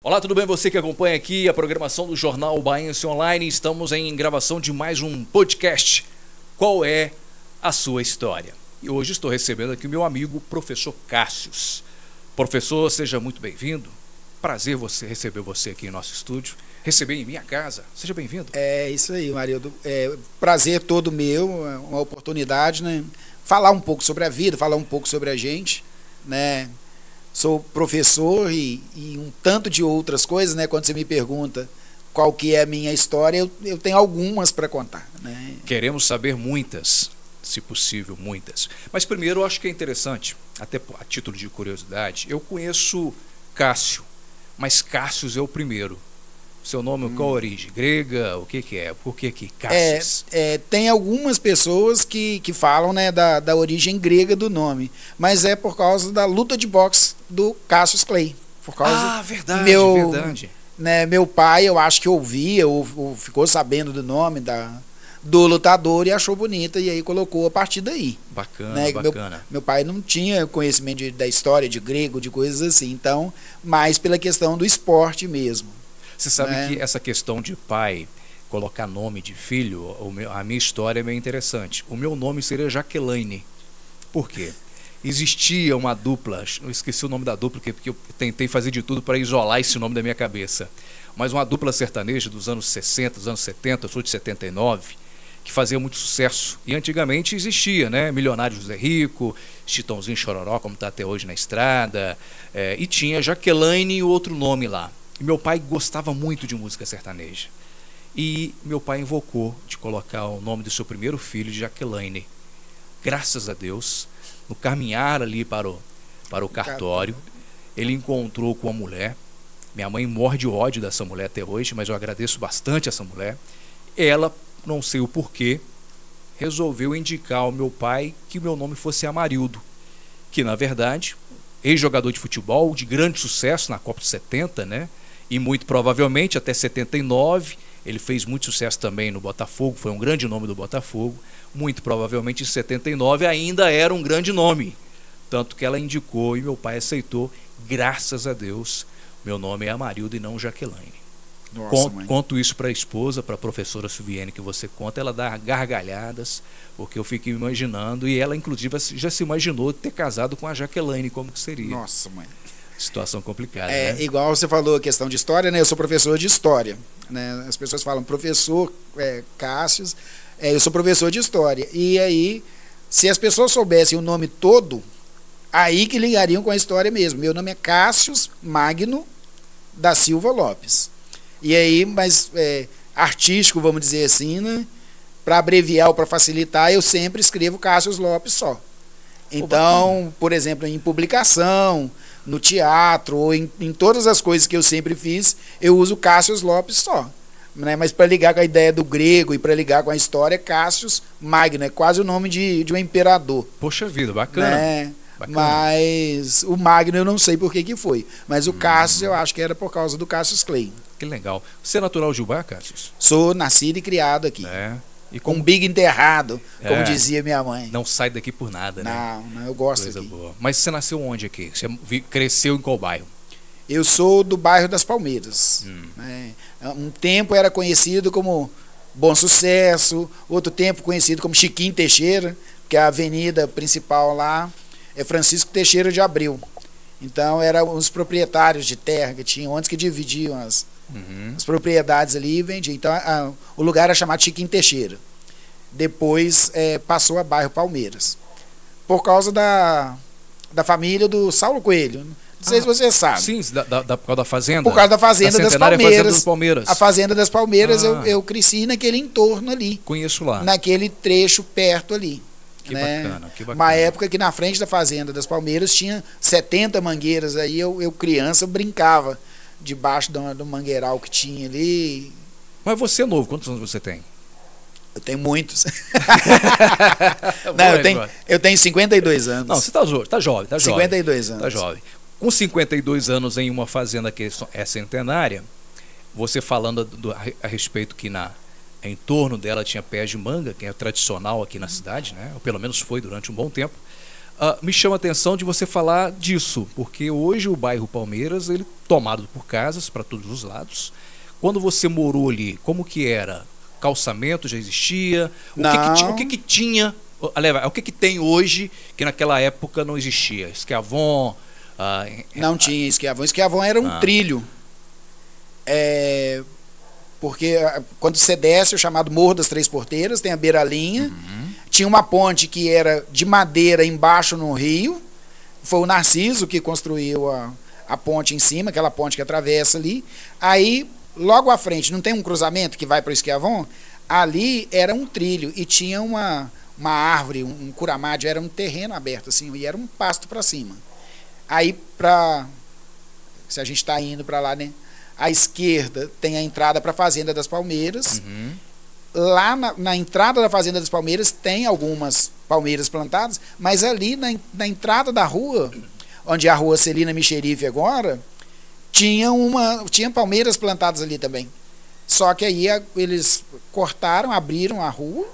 Olá, tudo bem? Você que acompanha aqui a programação do Jornal Bahiense Online. Estamos em gravação de mais um podcast. Qual é a sua história? E hoje estou recebendo aqui o meu amigo, professor Cássius. Professor, seja muito bem-vindo. Prazer receber você aqui em nosso estúdio. Receber em minha casa. Seja bem-vindo. É isso aí, Marildo. Prazer todo meu, uma oportunidade, né? Falar um pouco sobre a vida, falar um pouco sobre a gente, né? Sou professor e um tanto de outras coisas, né? Quando você me pergunta qual que é a minha história, eu tenho algumas para contar, né? Queremos saber muitas, se possível, muitas. Mas primeiro eu acho que é interessante, até a título de curiosidade, eu conheço Cássio, mas Cássius é o primeiro. Seu nome, qual a origem? Grega? O que é? Por que Cássius? Tem algumas pessoas que falam, né, da origem grega do nome, mas é por causa da luta de boxe do Cassius Clay. Por causa verdade, verdade. Né, meu pai, eu acho que ouvia, ou ficou sabendo do nome do lutador e achou bonita, e aí colocou a partir daí. Bacana, né? bacana. Meu pai não tinha conhecimento da história de grego, de coisas assim, então, mais pela questão do esporte mesmo. Você sabe que essa questão de pai colocar nome de filho, a minha história é meio interessante. O meu nome seria Jaqueline. Por quê? Existia uma dupla, eu esqueci o nome da dupla, porque eu tentei fazer de tudo para isolar esse nome da minha cabeça. Mas uma dupla sertaneja dos anos 60, dos anos 70, eu sou de 79, que fazia muito sucesso. E antigamente existia, né? Milionário José Rico, Chitãozinho Chororó, como está até hoje na estrada, e tinha Jaqueline e outro nome lá. E meu pai gostava muito de música sertaneja. E meu pai invocou de colocar o nome do seu primeiro filho de Jaqueline. Graças a Deus, no caminhar ali para o cartório, ele encontrou com a mulher. Minha mãe morre de ódio dessa mulher até hoje, mas eu agradeço bastante essa mulher. Ela, não sei o porquê, resolveu indicar ao meu pai que meu nome fosse Amarildo, que na verdade, ex-jogador de futebol de grande sucesso na Copa de 70, né? E muito provavelmente até 79, ele fez muito sucesso também no Botafogo, foi um grande nome do Botafogo. Muito provavelmente em 79 ainda era um grande nome. Tanto que ela indicou e meu pai aceitou, graças a Deus, meu nome é Amarildo e não Jaqueline. Conto isso para a esposa, para a professora Silviane que você conta, ela dá gargalhadas, porque eu fico imaginando, e ela inclusive já se imaginou ter casado com a Jaqueline, como que seria. Nossa, mãe. Situação complicada, né? Igual você falou a questão de história, né? Eu sou professor de história, né? As pessoas falam professor Cássius, eu sou professor de história. E aí, se as pessoas soubessem o nome todo, aí que ligariam com a história mesmo. Meu nome é Cássius Magno da Silva Lopes. E aí, mas artístico, vamos dizer assim, né? Para abreviar ou para facilitar, eu sempre escrevo Cássius Lopes só. Então, por exemplo, em publicação, no teatro, ou em todas as coisas que eu sempre fiz, eu uso Cássius Lopes só. Né? Mas para ligar com a ideia do grego e para ligar com a história, Cássius Magno, é quase o nome de um imperador. Poxa vida, bacana. Né? Bacana. Mas o Magno eu não sei por que foi. Mas o Cássius eu acho que era por causa do Cassius Clay. Que legal. Você é natural de Ubá, Cássius? Sou nascido e criado aqui. E com um bico enterrado, como dizia minha mãe. Não sai daqui por nada, né? Não, eu gosto Coisa aqui. Boa. Mas você nasceu onde aqui? Você cresceu em qual bairro? Eu sou do bairro das Palmeiras. Né? Um tempo era conhecido como Bom Sucesso, outro tempo conhecido como Chiquinho Teixeira, que a avenida principal lá é Francisco Teixeira de Abreu. Então eram os proprietários de terra que tinham antes, que dividiam as propriedades ali e vendiam. Então o lugar era chamado Chiquinho Teixeira. Depois passou a bairro Palmeiras. Por causa da família do Saulo Coelho. Não sei se você sabe. Sim, por causa da fazenda. Por causa da fazenda das Palmeiras. A fazenda das Palmeiras, eu cresci naquele entorno ali. Conheço lá. Naquele trecho perto ali. Que bacana, que bacana. Uma época que na frente da fazenda das Palmeiras tinha 70 mangueiras. Aí eu criança, brincava debaixo do mangueiral que tinha ali. Mas você é novo, quantos anos você tem? Eu tenho muitos. Não, eu tenho 52 anos. Não, você tá jovem. 52 anos. Tá jovem. Com 52 anos em uma fazenda que é centenária, você falando a respeito que em torno dela tinha pés de manga, que é tradicional aqui na cidade, né? Ou pelo menos foi durante um bom tempo. me chama a atenção de você falar disso, porque hoje o bairro Palmeiras, ele tomado por casas para todos os lados. Quando você morou ali, como que era? Calçamento já existia? O que tinha? O que tem hoje que naquela época não existia? Esquiavon? Não tinha Esquiavon. Esquiavon era um trilho. Porque quando você desce, o chamado Morro das Três Porteiras, tem a beiralinha. Tinha uma ponte que era de madeira embaixo no rio. Foi o Narciso que construiu a ponte em cima, aquela ponte que atravessa ali. Aí, logo à frente, não tem um cruzamento que vai para o Esquiavon? Ali era um trilho e tinha uma árvore, um curamádio, era um terreno aberto assim, e era um pasto para cima. Aí, se a gente está indo para lá, né? À esquerda tem a entrada para a Fazenda das Palmeiras. Lá na entrada da Fazenda das Palmeiras tem algumas palmeiras plantadas, mas ali na entrada da rua, onde é a rua Celina Micherife agora, tinha palmeiras plantadas ali também. Só que aí eles cortaram, abriram a rua,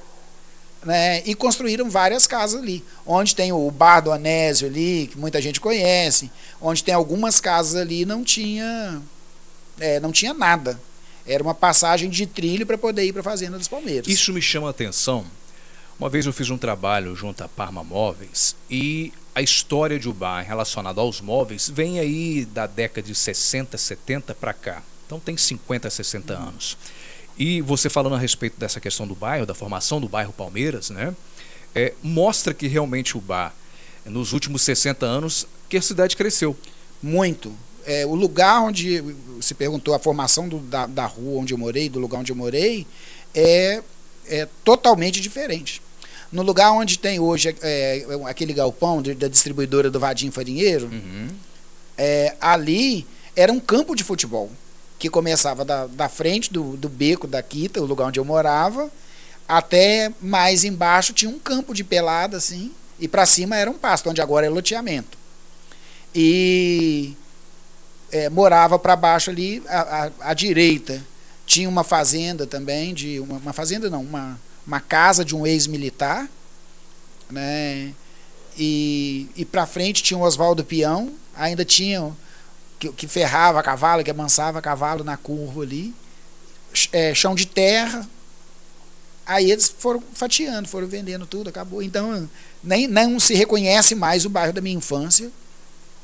né, e construíram várias casas ali, onde tem o Bar do Anésio ali, que muita gente conhece, onde tem algumas casas ali, não tinha nada. Era uma passagem de trilho para poder ir para a Fazenda dos Palmeiras. Isso me chama a atenção. Uma vez eu fiz um trabalho junto à Parma Móveis e a história de Ubá relacionada aos móveis vem aí da década de 60, 70 para cá. Então tem 50, 60 anos. E você falando a respeito dessa questão do bairro, da formação do bairro Palmeiras, né? Mostra que realmente Ubá, nos últimos 60 anos, que a cidade cresceu. Muito. O lugar onde se perguntou a formação da rua onde eu morei, do lugar onde eu morei, é totalmente diferente. No lugar onde tem hoje aquele galpão da distribuidora do Vadim Farinheiro, ali era um campo de futebol, que começava da frente do beco da Quita, o lugar onde eu morava, até mais embaixo tinha um campo de pelada, assim, e para cima era um pasto, onde agora é loteamento. E morava para baixo ali, à direita, tinha uma fazenda também, uma fazenda não, uma casa de um ex-militar, né? E para frente tinha o Oswaldo Peão, ainda tinha que ferrava cavalo, que amansava cavalo na curva ali, chão de terra. Aí eles foram fatiando, foram vendendo tudo, acabou. Então não se reconhece mais o bairro da minha infância,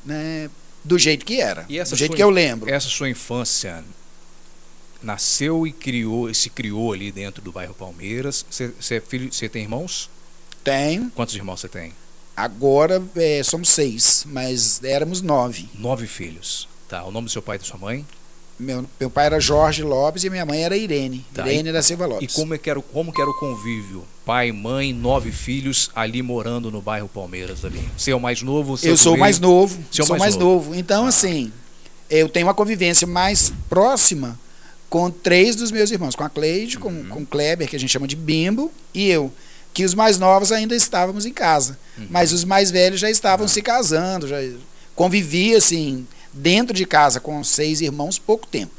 né? Do jeito que era, do jeito que eu lembro. Essa sua infância nasceu e se criou ali dentro do bairro Palmeiras. Você é filho, você tem irmãos? Tenho. Quantos irmãos você tem? Agora somos 6, mas éramos 9. 9 filhos. Tá. O nome do seu pai e da sua mãe? Meu pai era Jorge Lopes e minha mãe era Irene. Tá. Irene da Silva Lopes. E como que era o convívio? Pai, mãe, 9 filhos ali morando no bairro Palmeiras ali. Você é o mais novo? Eu sou o mais novo. Sou mais novo. Então, assim, eu tenho uma convivência mais próxima com 3 dos meus irmãos. Com a Cleide, com o Kleber, que a gente chama de Bimbo, e eu. Que os mais novos ainda estávamos em casa. Mas os mais velhos já estavam se casando. Já convivia, assim, dentro de casa com 6 irmãos pouco tempo,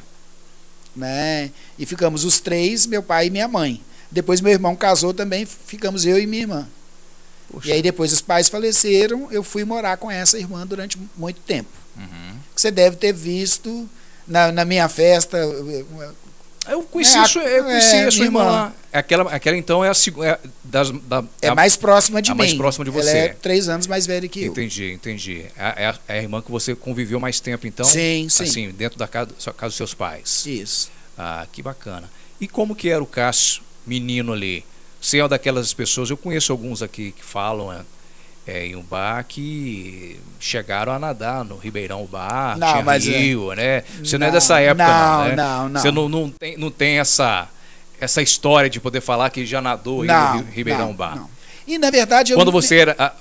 né? E ficamos os 3, meu pai e minha mãe. Depois meu irmão casou também, ficamos eu e minha irmã. Poxa. E aí depois os pais faleceram, eu fui morar com essa irmã durante muito tempo. Você deve ter visto na minha festa. Eu conheci a sua irmã lá. Aquela então é mais próxima de mim. Mais próxima de você. Ela é 3 anos mais velha que eu. Entendi. É a irmã que você conviveu mais tempo, então? Sim. Assim, dentro da casa dos seus pais. Isso. Ah, que bacana. E como que era o Cássio, menino ali? Você é uma daquelas pessoas, eu conheço alguns aqui que falam em Ubá que chegaram a nadar no Ribeirão Ubá, tinha rio, né? Você não é dessa época, não, né? Você não tem essa história de poder falar que já nadou no Ribeirão Ubá. Não. E na verdade quando você era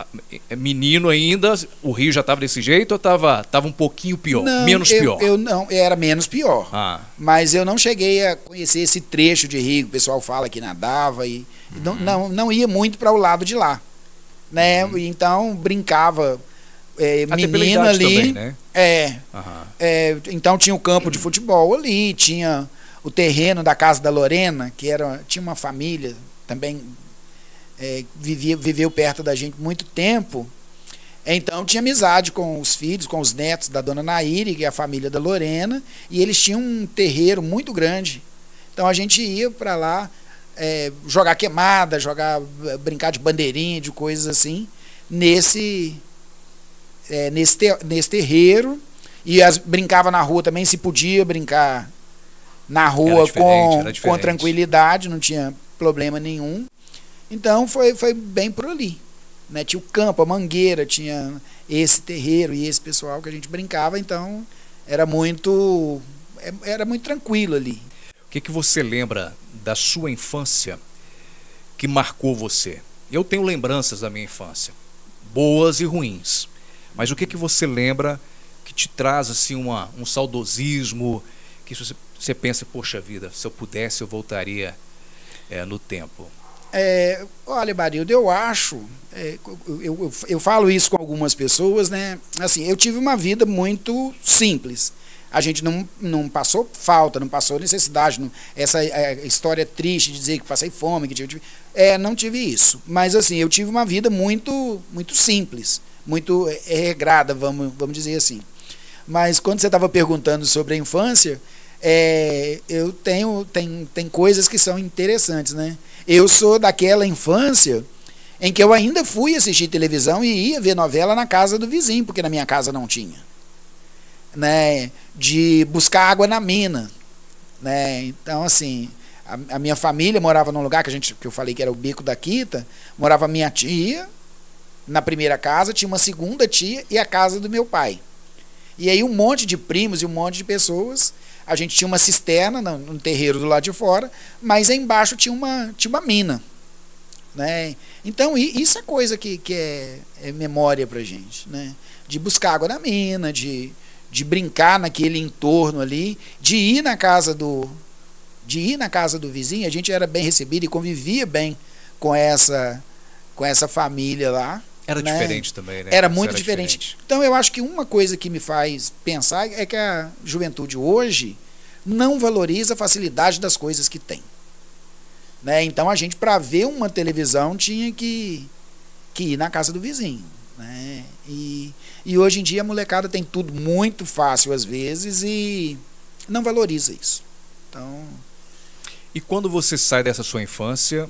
menino ainda, o rio já estava desse jeito ou estava um pouquinho pior, menos pior? Eu não, era menos pior. Mas eu não cheguei a conhecer esse trecho de rio, o pessoal fala que nadava e não ia muito para o lado de lá, né? Então brincava menino ali, também, né? Então tinha o campo de futebol ali, tinha o terreno da casa da Lorena, que tinha uma família também, viveu perto da gente muito tempo, Então tinha amizade com os filhos, com os netos da dona Naíri, que é a família da Lorena, e eles tinham um terreiro muito grande. Então a gente ia para lá jogar queimada, brincar de bandeirinha, de coisas assim, nesse terreiro. E brincava na rua também, se podia brincar na rua com tranquilidade, não tinha problema nenhum. Então foi bem por ali. Né? Tinha o campo, a mangueira, tinha esse terreiro e esse pessoal que a gente brincava, então era muito tranquilo ali. O que você lembra da sua infância que marcou você? Eu tenho lembranças da minha infância, boas e ruins, mas o que você lembra que te traz assim um saudosismo, que você pensa, poxa vida, se eu pudesse eu voltaria no tempo? Olha, Barildo, eu acho, eu falo isso com algumas pessoas, né? Assim, eu tive uma vida muito simples. A gente não passou falta, não passou necessidade, essa história triste de dizer que passei fome, não tive isso. Mas assim, eu tive uma vida muito simples, muito regrada, vamos dizer assim. Mas quando você estava perguntando sobre a infância, tem coisas que são interessantes, né? Eu sou daquela infância em que eu ainda fui assistir televisão e ia ver novela na casa do vizinho, porque na minha casa não tinha. Né? De buscar água na mina. Né? Então, assim, a minha família morava num lugar que eu falei que era o Beco da Quita, morava minha tia, na primeira casa, tinha uma segunda tia e a casa do meu pai. E aí um monte de primos e um monte de pessoas. A gente tinha uma cisterna no terreiro do lado de fora, mas aí embaixo tinha uma mina. Né? Então, isso é coisa que é memória pra gente. Né? De buscar água na mina, de brincar naquele entorno ali, de ir na casa do vizinho. A gente era bem recebido e convivia bem com essa família lá. Era né? Diferente também, né? Era muito diferente. Então eu acho que uma coisa que me faz pensar é que a juventude hoje não valoriza a facilidade das coisas que tem. Né? Então a gente, para ver uma televisão, tinha que ir na casa do vizinho. Né? E hoje em dia a molecada tem tudo muito fácil às vezes e não valoriza isso. Então... E quando você sai dessa sua infância,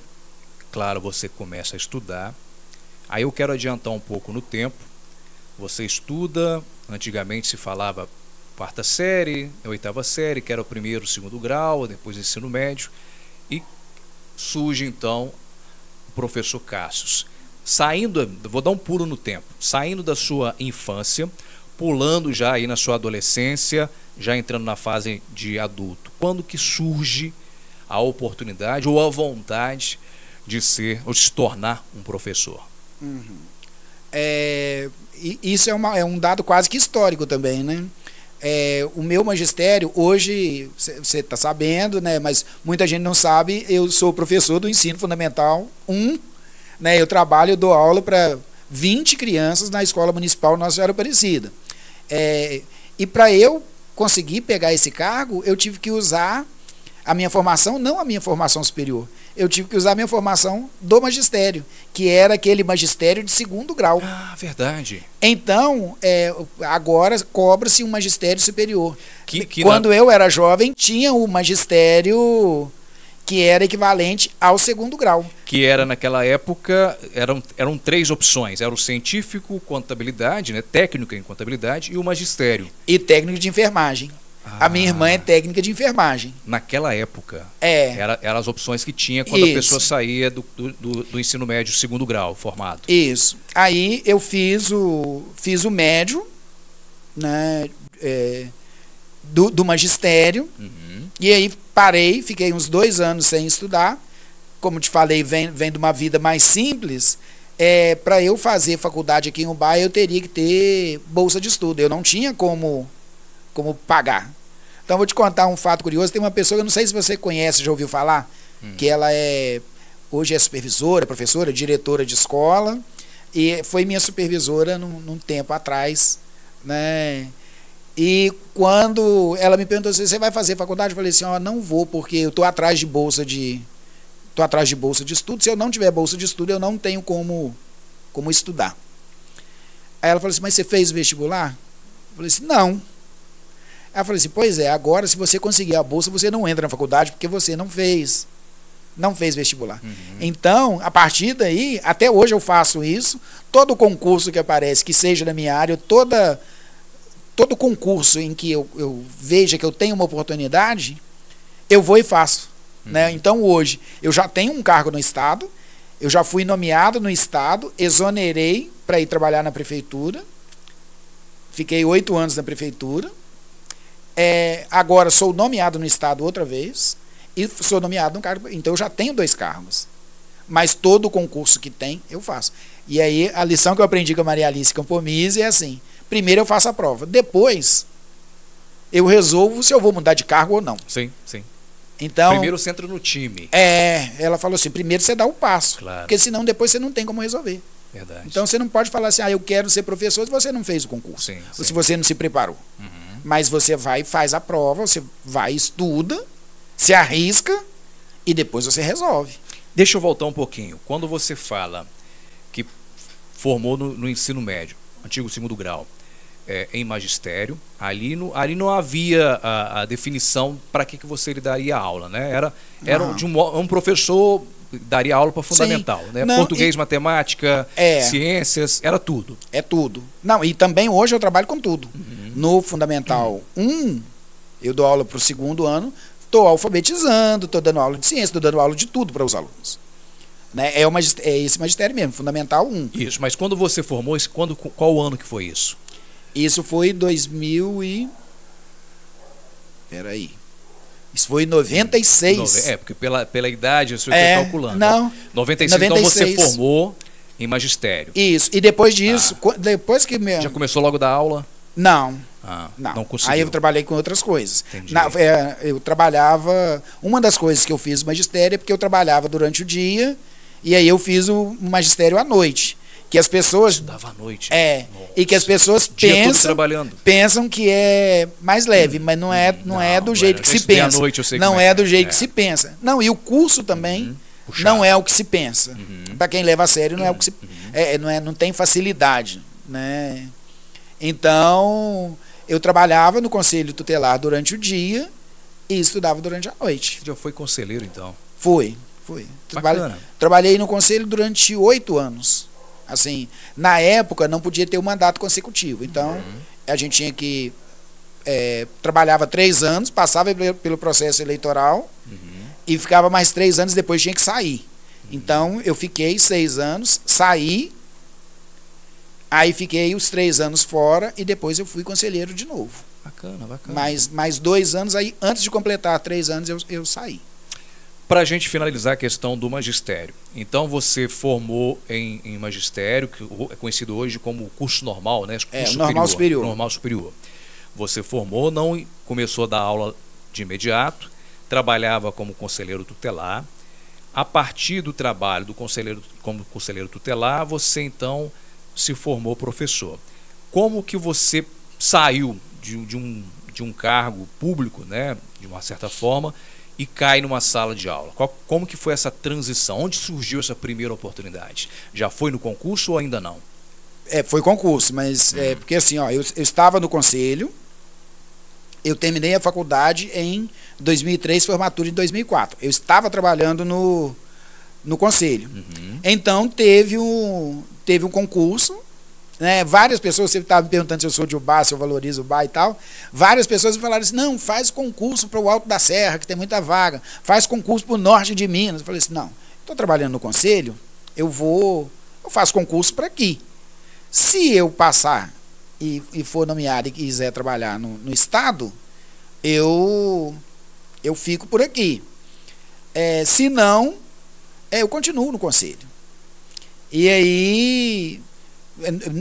claro, você começa a estudar. Aí eu quero adiantar um pouco no tempo. Você estuda, antigamente se falava quarta série, oitava série, que era o primeiro, segundo grau, depois ensino médio, e surge então o professor Cássio. Vou dar um pulo no tempo, saindo da sua infância, pulando já aí na sua adolescência, já entrando na fase de adulto. Quando que surge a oportunidade ou a vontade de ser ou de se tornar um professor? Uhum. Isso é um dado quase que histórico também, né? O meu magistério, hoje, você está sabendo, né? Mas muita gente não sabe, eu sou professor do Ensino Fundamental 1, né? Eu dou aula para 20 crianças na Escola Municipal Nossa Senhora Aparecida. E para eu conseguir pegar esse cargo, eu tive que usar a minha formação, não a minha formação superior. Eu tive que usar a minha formação do magistério, que era aquele magistério de segundo grau. Ah, verdade. Então, agora cobra-se um magistério superior. Quando eu era jovem, tinha o magistério que era equivalente ao segundo grau. Que era, naquela época, eram 3 opções. Era o científico, contabilidade, né, técnico em contabilidade, e o magistério. E técnico de enfermagem. A minha irmã é técnica de enfermagem. Naquela época. Eram as opções que tinha quando a pessoa saía do ensino médio segundo grau, formado. Isso. Aí eu fiz o médio, né, do magistério. Uhum. E aí parei, fiquei uns 2 anos sem estudar. Como te falei, vem de uma vida mais simples. Para eu fazer faculdade aqui em Ubá, eu teria que ter bolsa de estudo. Eu não tinha como pagar. Então vou te contar um fato curioso. Tem uma pessoa, eu não sei se você conhece, já ouviu falar, que ela hoje é supervisora, professora, diretora de escola, e foi minha supervisora num tempo atrás, né? E quando ela me perguntou se você vai fazer faculdade, eu falei assim, não vou, porque eu estou atrás de bolsa de estudo. Se eu não tiver bolsa de estudo, eu não tenho como estudar. Aí ela falou assim, mas você fez o vestibular? Eu falei assim, não. Ela falou assim, pois é, agora se você conseguir a bolsa, você não entra na faculdade porque você não fez vestibular. Então, a partir daí, até hoje eu faço isso, todo concurso que aparece, que seja da minha área, todo concurso em que eu veja que eu tenho uma oportunidade, eu vou e faço. Né? Então, hoje, eu já tenho um cargo no Estado, eu já fui nomeado no Estado, exonerei para ir trabalhar na Prefeitura, fiquei 8 anos na Prefeitura, agora sou nomeado no Estado outra vez, e sou nomeado no cargo, então eu já tenho 2 cargos. Mas todo concurso que tem, eu faço. E aí, a lição que eu aprendi com a Maria Alice Campomise é assim, primeiro eu faço a prova, depois eu resolvo se eu vou mudar de cargo ou não. Sim, sim. Então, primeiro você entra no time. Ela falou assim, primeiro você dá o passo, claro. Porque senão depois você não tem como resolver. Verdade. Então você não pode falar assim, eu quero ser professor se você não fez o concurso, sim, ou se você não se preparou. Mas você vai e faz a prova, você vai, estuda, se arrisca e depois você resolve. Deixa eu voltar um pouquinho. Quando você fala que formou no ensino médio, antigo 2º grau, em magistério, ali não havia a definição para que você daria aula, né? Era de um professor daria aula para fundamental, né? Não, Português, matemática, ciências, era tudo. É tudo. Não, e também hoje eu trabalho com tudo. No Fundamental 1, eu dou aula para o 2º ano, estou alfabetizando, estou dando aula de ciência, estou dando aula de tudo para os alunos. Né? É esse magistério mesmo, Fundamental 1. Isso, mas quando você formou, qual ano que foi isso? Isso foi 2000 e... Peraí. Isso foi em 96. Porque pela idade, eu estou calculando. Não. 96, então você formou em magistério. Isso, e depois disso, depois que... Já começou logo da aula? Não. Não conseguiu. Aí eu trabalhei com outras coisas. Entendi. Eu trabalhava... Uma das coisas que eu fiz no magistério é porque eu trabalhava durante o dia, e aí eu fiz o magistério à noite. Que as pessoas... Estudava à noite. E que as pessoas pensam que é mais leve, mas não é do jeito que se pensa. Noite, eu sei não é do jeito que se pensa. Não, e o curso também não é o que se pensa. Para quem leva a sério, não é o que se... não tem facilidade. Né? Então, eu trabalhava no Conselho Tutelar durante o dia e estudava durante a noite. Você já foi conselheiro, então? Fui. Trabalhei no Conselho durante 8 anos. Assim, na época não podia ter um mandato consecutivo, então a gente tinha que trabalhava 3 anos, passava pelo processo eleitoral e ficava mais 3 anos, depois tinha que sair. Então eu fiquei 6 anos, saí, aí fiquei os 3 anos fora e depois eu fui conselheiro de novo. Bacana. Mais 2 anos, aí antes de completar 3 anos eu saí. Para a gente finalizar a questão do magistério. Então você formou em magistério, que é conhecido hoje como curso normal, né? Curso normal superior. Você formou, não começou a dar aula de imediato, trabalhava como conselheiro tutelar. A partir do trabalho como conselheiro tutelar, você então se formou professor. Como que você saiu de um cargo público, né? De uma certa forma, e cai numa sala de aula? Como que foi essa transição? Onde surgiu essa primeira oportunidade? Já foi no concurso ou ainda não? Foi concurso, mas porque assim, eu estava no conselho, eu terminei a faculdade em 2003, formatura em 2004. Eu estava trabalhando no conselho. Então teve um concurso, né? Várias pessoas, você estava me perguntando se eu sou de Ubá, se eu valorizo Ubá e tal. Várias pessoas me falaram assim, não, faz concurso para o Alto da Serra, que tem muita vaga. Faz concurso para o Norte de Minas. Eu falei assim, não, estou trabalhando no conselho, eu faço concurso para aqui. Se eu passar e for nomeado e quiser trabalhar no Estado, eu fico por aqui. Se não, eu continuo no conselho. E aí...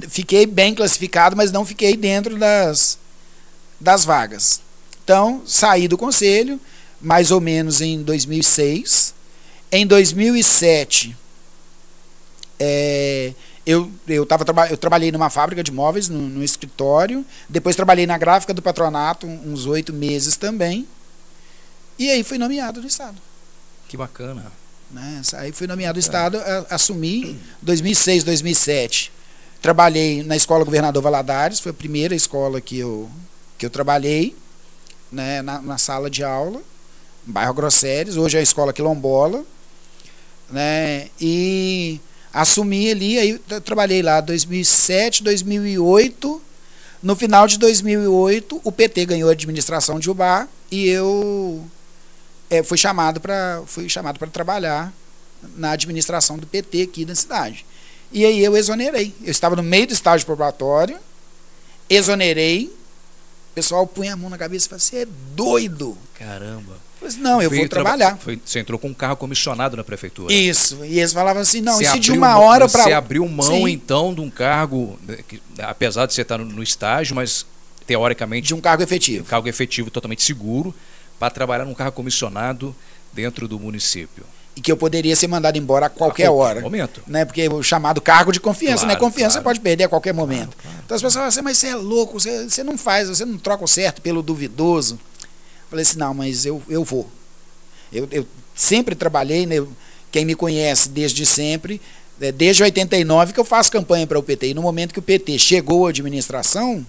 fiquei bem classificado, mas não fiquei dentro das vagas. Então, saí do conselho, mais ou menos em 2006. Em 2007, eu trabalhei numa fábrica de móveis, no escritório. Depois trabalhei na gráfica do patronato, uns 8 meses também. E aí fui nomeado no Estado. Que bacana. Aí fui nomeado no Estado, assumi 2006, 2007. trabalhei na Escola Governador Valadares, foi a primeira escola que eu trabalhei, né, na sala de aula, no bairro Grosseres, hoje é a Escola Quilombola, né, e assumi ali, aí trabalhei lá 2007, 2008, no final de 2008 o PT ganhou a administração de Ubá e eu fui chamado para trabalhar na administração do PT aqui na cidade. E aí eu exonerei. Eu estava no meio do estágio probatório, exonerei, o pessoal punha a mão na cabeça e falou: você é doido. Caramba. Eu falei assim: não, eu vou trabalhar. Você entrou com um carro comissionado na prefeitura. Isso. E eles falavam assim: não, isso de uma hora para outra. Você abriu mão, sim, então, de um cargo, apesar de você estar no estágio, mas teoricamente. De um cargo efetivo. Um cargo efetivo, totalmente seguro, para trabalhar num cargo comissionado dentro do município. E que eu poderia ser mandado embora a qualquer hora. Momento. Né? Porque o chamado cargo de confiança, claro, né? Confiança claro. Você pode perder a qualquer momento. Claro. Então as pessoas falam assim: mas você é louco, você não faz, você não troca o certo pelo duvidoso. Eu falei assim: não, mas eu vou. Eu sempre trabalhei, né? Quem me conhece desde sempre, desde 89 que eu faço campanha para o PT. E no momento que o PT chegou à administração,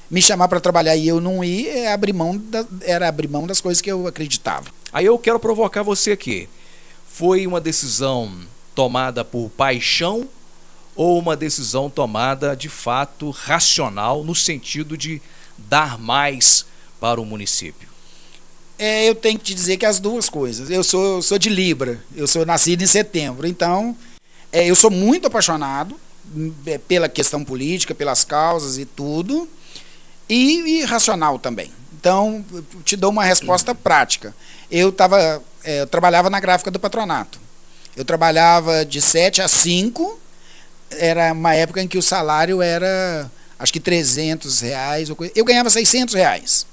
me chamar para trabalhar e eu não ir, era abrir mão das coisas que eu acreditava. Aí eu quero provocar você aqui. Foi uma decisão tomada por paixão ou uma decisão tomada de fato racional no sentido de dar mais para o município? Eu tenho que te dizer que as duas coisas. Eu sou de Libra, eu sou nascido em setembro, então eu sou muito apaixonado pela questão política, pelas causas e tudo, e racional também. Então, eu te dou uma resposta prática. Eu trabalhava na gráfica do patronato. Eu trabalhava de 7 a 5, era uma época em que o salário era, acho que R$300, eu ganhava R$600,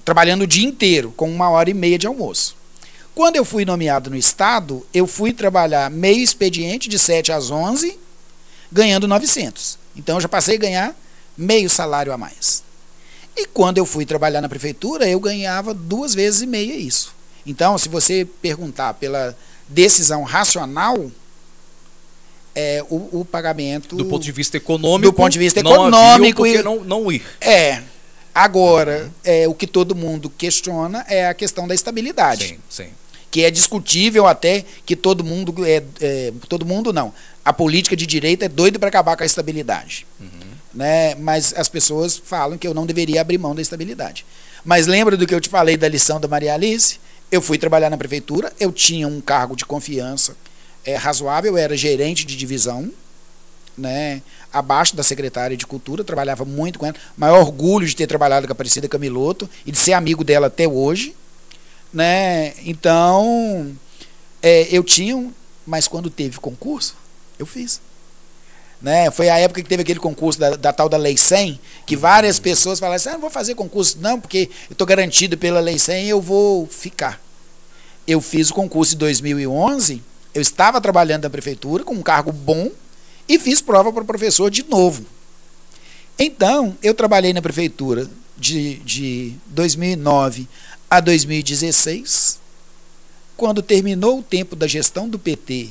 trabalhando o dia inteiro, com 1h30 de almoço. Quando eu fui nomeado no Estado, eu fui trabalhar meio expediente, de 7 às 11, ganhando 900. Então, eu já passei a ganhar meio salário a mais. E quando eu fui trabalhar na prefeitura, eu ganhava 2,5 vezes isso. Então, se você perguntar pela decisão racional, o pagamento... Do ponto de vista econômico... Do ponto de vista econômico... Não ir. Agora, o que todo mundo questiona é a questão da estabilidade. Sim, sim. Que é discutível até que todo mundo... todo mundo não. A política de direita é doida para acabar com a estabilidade. Uhum. Né? Mas as pessoas falam que eu não deveria abrir mão da estabilidade. Mas lembra do que eu te falei da lição da Maria Alice? Eu fui trabalhar na prefeitura, eu tinha um cargo de confiança razoável, eu era gerente de divisão, né? Abaixo da secretária de Cultura, trabalhava muito com ela, maior orgulho de ter trabalhado com a Aparecida Camiloto e de ser amigo dela até hoje, né? Então, eu tinha, mas quando teve concurso, eu fiz. Né? Foi a época que teve aquele concurso da tal da Lei 100, que várias pessoas falaram assim: não vou fazer concurso não, porque eu estou garantido pela Lei 100 e eu vou ficar. Eu fiz o concurso em 2011, eu estava trabalhando na prefeitura com um cargo bom e fiz prova para professor de novo. Então, eu trabalhei na prefeitura de 2009 a 2016. Quando terminou o tempo da gestão do PT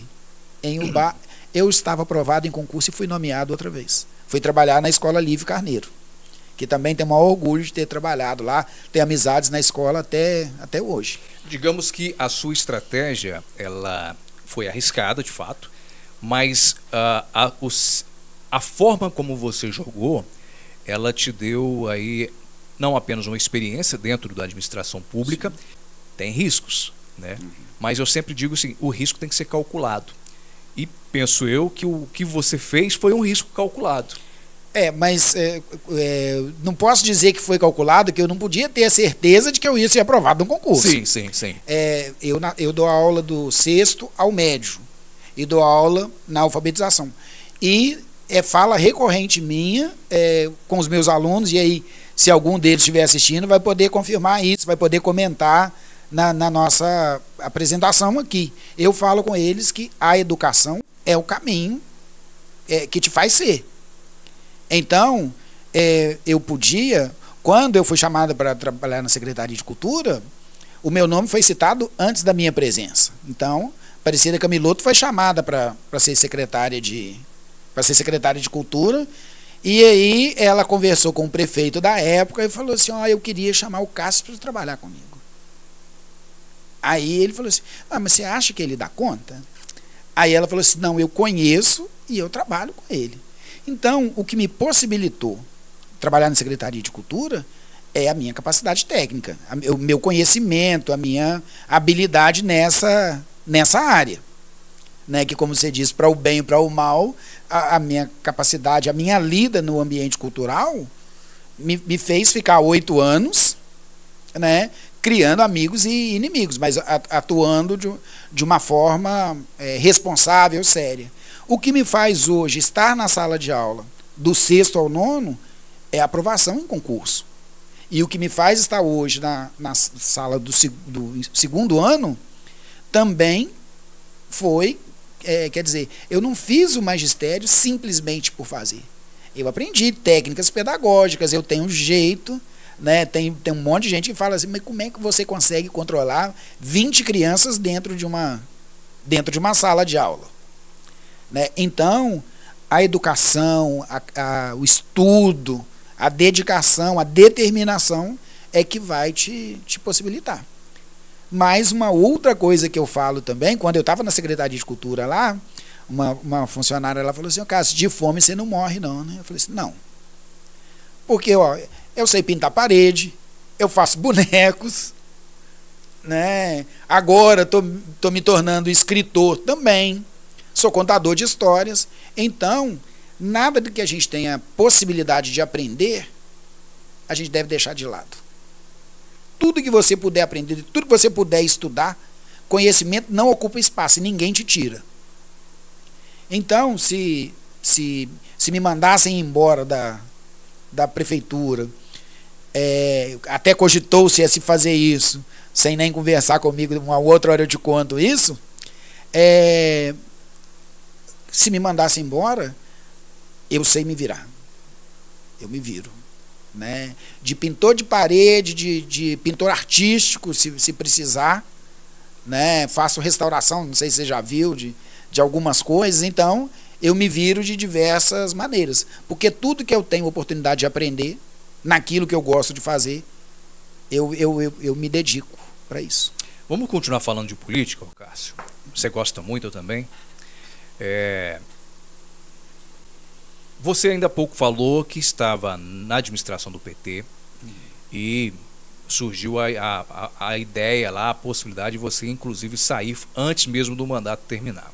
em Ubá, eu estava aprovado em concurso e fui nomeado outra vez. Fui trabalhar na Escola Lívio Carneiro, que também tem o maior orgulho de ter trabalhado lá, ter amizades na escola até hoje. Digamos que a sua estratégia, ela foi arriscada, de fato, mas a forma como você jogou, ela te deu aí não apenas uma experiência dentro da administração pública, sim, tem riscos, né? Uhum. Mas eu sempre digo assim, o risco tem que ser calculado. E penso eu que o que você fez foi um risco calculado. Mas não posso dizer que foi calculado, que eu não podia ter a certeza de que eu ia ser aprovado no concurso. Sim, sim, sim. Eu dou aula do 6º ao médio e dou aula na alfabetização. E fala recorrente minha com os meus alunos, e aí, se algum deles estiver assistindo, vai poder confirmar isso, vai poder comentar na nossa apresentação aqui. Eu falo com eles que a educação é o caminho que te faz ser. Então, eu podia, quando eu fui chamado para trabalhar na Secretaria de Cultura, o meu nome foi citado antes da minha presença. Então, Aparecida Camiloto foi chamada para ser secretária de Cultura. E aí ela conversou com o prefeito da época e falou assim: eu queria chamar o Cássio para trabalhar comigo. Aí ele falou assim: mas você acha que ele dá conta? Aí ela falou assim: não, eu conheço e eu trabalho com ele. Então, o que me possibilitou trabalhar na Secretaria de Cultura é a minha capacidade técnica, o meu conhecimento, a minha habilidade nessa área. Né, que, como você disse, para o bem e para o mal, a minha capacidade, a minha lida no ambiente cultural me fez ficar 8 anos, né, criando amigos e inimigos, mas atuando de uma forma responsável, séria. O que me faz hoje estar na sala de aula do 6º ao 9º é a aprovação em concurso. E o que me faz estar hoje na sala do 2º ano também foi, quer dizer, eu não fiz o magistério simplesmente por fazer. Eu aprendi técnicas pedagógicas, eu tenho jeito, né? Tem um monte de gente que fala assim: mas como é que você consegue controlar 20 crianças dentro de uma sala de aula? Né? Então, a educação, o estudo, a dedicação, a determinação é que vai te possibilitar. Mas uma outra coisa que eu falo também, quando eu estava na Secretaria de Cultura lá, uma funcionária ela falou assim: Cássio, de fome você não morre não, né? Eu falei assim: não. Porque eu sei pintar parede, eu faço bonecos, né? Agora tô me tornando escritor também, sou contador de histórias. Então, nada do que a gente tenha possibilidade de aprender, a gente deve deixar de lado. Tudo que você puder aprender, tudo que você puder estudar, conhecimento não ocupa espaço e ninguém te tira. Então, se me mandassem embora da prefeitura, até cogitou-se se fazer isso, sem nem conversar comigo, uma outra hora eu te conto isso, se me mandassem embora, eu sei me virar. Eu me viro. Né? De pintor de parede, de pintor artístico, se precisar, né? Faço restauração, não sei se você já viu, de algumas coisas. Então eu me viro de diversas maneiras, porque tudo que eu tenho oportunidade de aprender naquilo que eu gosto de fazer, eu me dedico para isso. Vamos continuar falando de política, Cássio? Você gosta muito, eu também. Você ainda há pouco falou que estava na administração do PT e surgiu a ideia lá, a possibilidade de você inclusive sair antes mesmo do mandato terminar.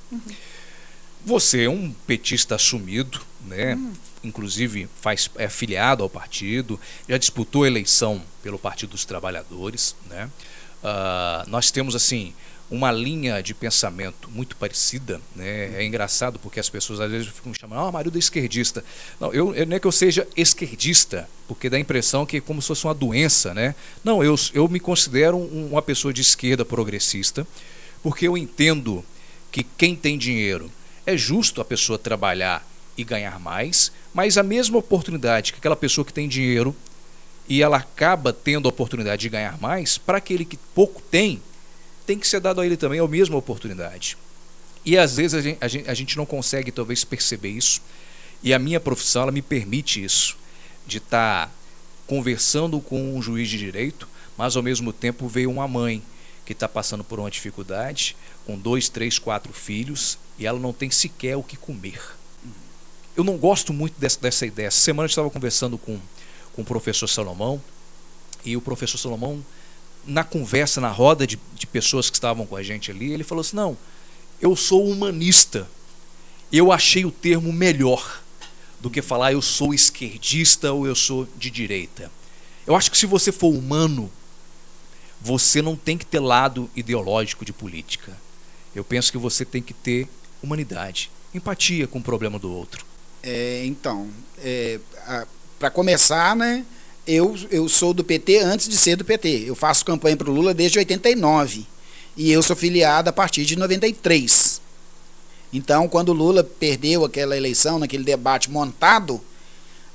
Você é um petista assumido, né? Inclusive é filiado ao partido, já disputou a eleição pelo Partido dos Trabalhadores, né? Nós temos assim uma linha de pensamento muito parecida, né? É engraçado porque as pessoas às vezes ficam me chamando: marido é esquerdista. Não, não é que eu seja esquerdista, porque dá a impressão que é como se fosse uma doença, né? Não, eu me considero uma pessoa de esquerda progressista, porque eu entendo que quem tem dinheiro é justo a pessoa trabalhar e ganhar mais, mas a mesma oportunidade que aquela pessoa que tem dinheiro e ela acaba tendo a oportunidade de ganhar mais, para aquele que pouco tem que ser dado a ele também a mesma oportunidade. E às vezes a gente não consegue talvez perceber isso, e a minha profissão ela me permite isso, de estar conversando com um juiz de direito, mas ao mesmo tempo veio uma mãe que está passando por uma dificuldade, com 2, 3, 4 filhos, e ela não tem sequer o que comer. Eu não gosto muito dessa ideia. Essa semana eu estava conversando com o professor Salomão, e o professor Salomão, na conversa, na roda de pessoas que estavam com a gente ali, ele falou assim: não, eu sou humanista. Eu achei o termo melhor do que falar eu sou esquerdista ou eu sou de direita. Eu acho que se você for humano, você não tem que ter lado ideológico de política. Eu penso que você tem que ter humanidade, empatia com o problema do outro. Então, para começar, né? Eu sou do PT antes de ser do PT. Eu faço campanha para o Lula desde 89. E eu sou filiado a partir de 93. Então, quando o Lula perdeu aquela eleição, naquele debate montado,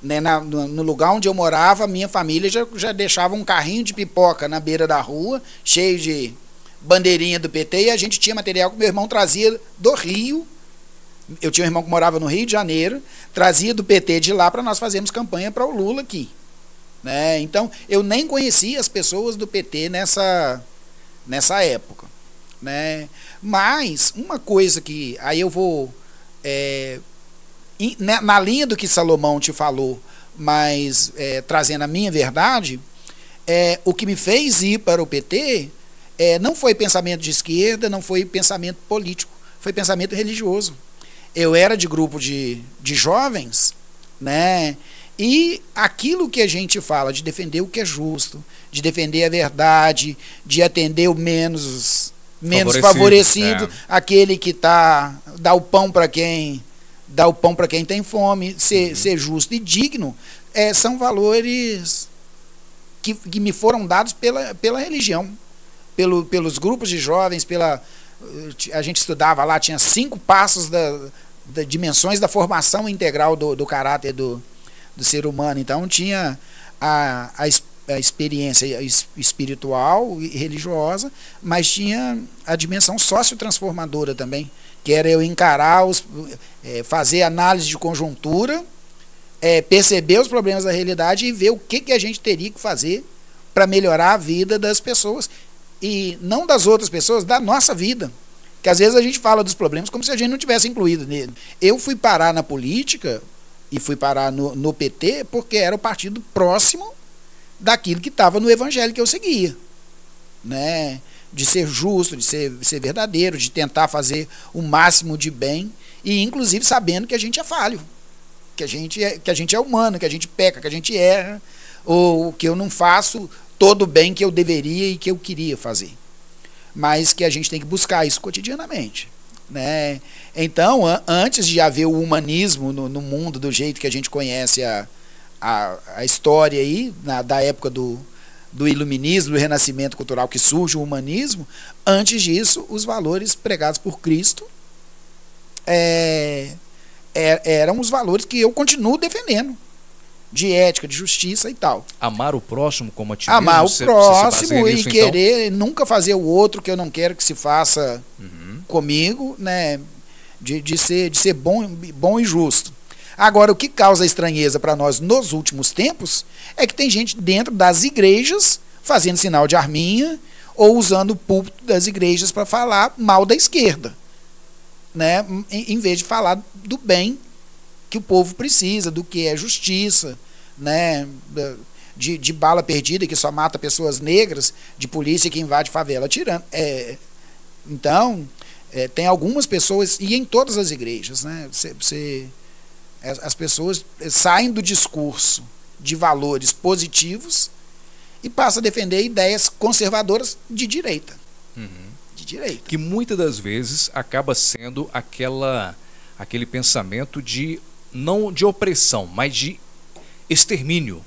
né, no lugar onde eu morava, minha família já deixava um carrinho de pipoca na beira da rua, cheio bandeirinha do PT, e a gente tinha material que meu irmão trazia do Rio. Eu tinha um irmão que morava no Rio de Janeiro, trazia do PT de lá para nós fazermos campanha para o Lula aqui. Né? Então, eu nem conhecia as pessoas do PT nessa época. Né? Mas, uma coisa que... Aí eu vou... na linha do que Salomão te falou, mas trazendo a minha verdade, o que me fez ir para o PT não foi pensamento de esquerda, não foi pensamento político, foi pensamento religioso. Eu era de grupo de jovens, né? E aquilo que a gente fala de defender o que é justo, de defender a verdade, de atender o menos favorecido, aquele que dá o pão para quem tem fome, ser justo e digno, são valores que me foram dados pela religião, pelos grupos de jovens, a gente estudava lá, tinha 5 passos da dimensões da formação integral do caráter do ser humano. Então tinha a experiência espiritual e religiosa, mas tinha a dimensão sociotransformadora também, que era eu encarar, fazer análise de conjuntura, perceber os problemas da realidade e ver o que a gente teria que fazer para melhorar a vida das pessoas, e não das outras pessoas, da nossa vida. Que às vezes a gente fala dos problemas como se a gente não tivesse incluído nele. Eu fui parar na política e fui parar no PT porque era o partido próximo daquilo que estava no evangelho que eu seguia, né? De ser justo, de ser verdadeiro, de tentar fazer o máximo de bem, e inclusive sabendo que a gente é falho, que a gente é humano, que a gente peca, que a gente erra, ou que eu não faço todo o bem que eu deveria e que eu queria fazer, mas que a gente tem que buscar isso cotidianamente, né? Então, antes de haver o humanismo no mundo do jeito que a gente conhece a história aí, da época do iluminismo, do renascimento cultural, que surge o humanismo, antes disso, os valores pregados por Cristo eram os valores que eu continuo defendendo, de ética, de justiça e tal. Amar o próximo como a ti mesmo. Amar o próximo e querer nunca fazer o outro que eu não quero que se faça comigo, né? De ser bom e justo. Agora, o que causa estranheza para nós nos últimos tempos é que tem gente dentro das igrejas fazendo sinal de arminha ou usando o púlpito das igrejas para falar mal da esquerda, né? Em vez de falar do bem que o povo precisa, do que é justiça, né? De bala perdida que só mata pessoas negras, de polícia que invade favela atirando. Então, tem algumas pessoas, e em todas as igrejas, né? As pessoas saem do discurso de valores positivos e passam a defender ideias conservadoras de direita. De direita. Que muitas das vezes acaba sendo aquele pensamento não de opressão, mas de extermínio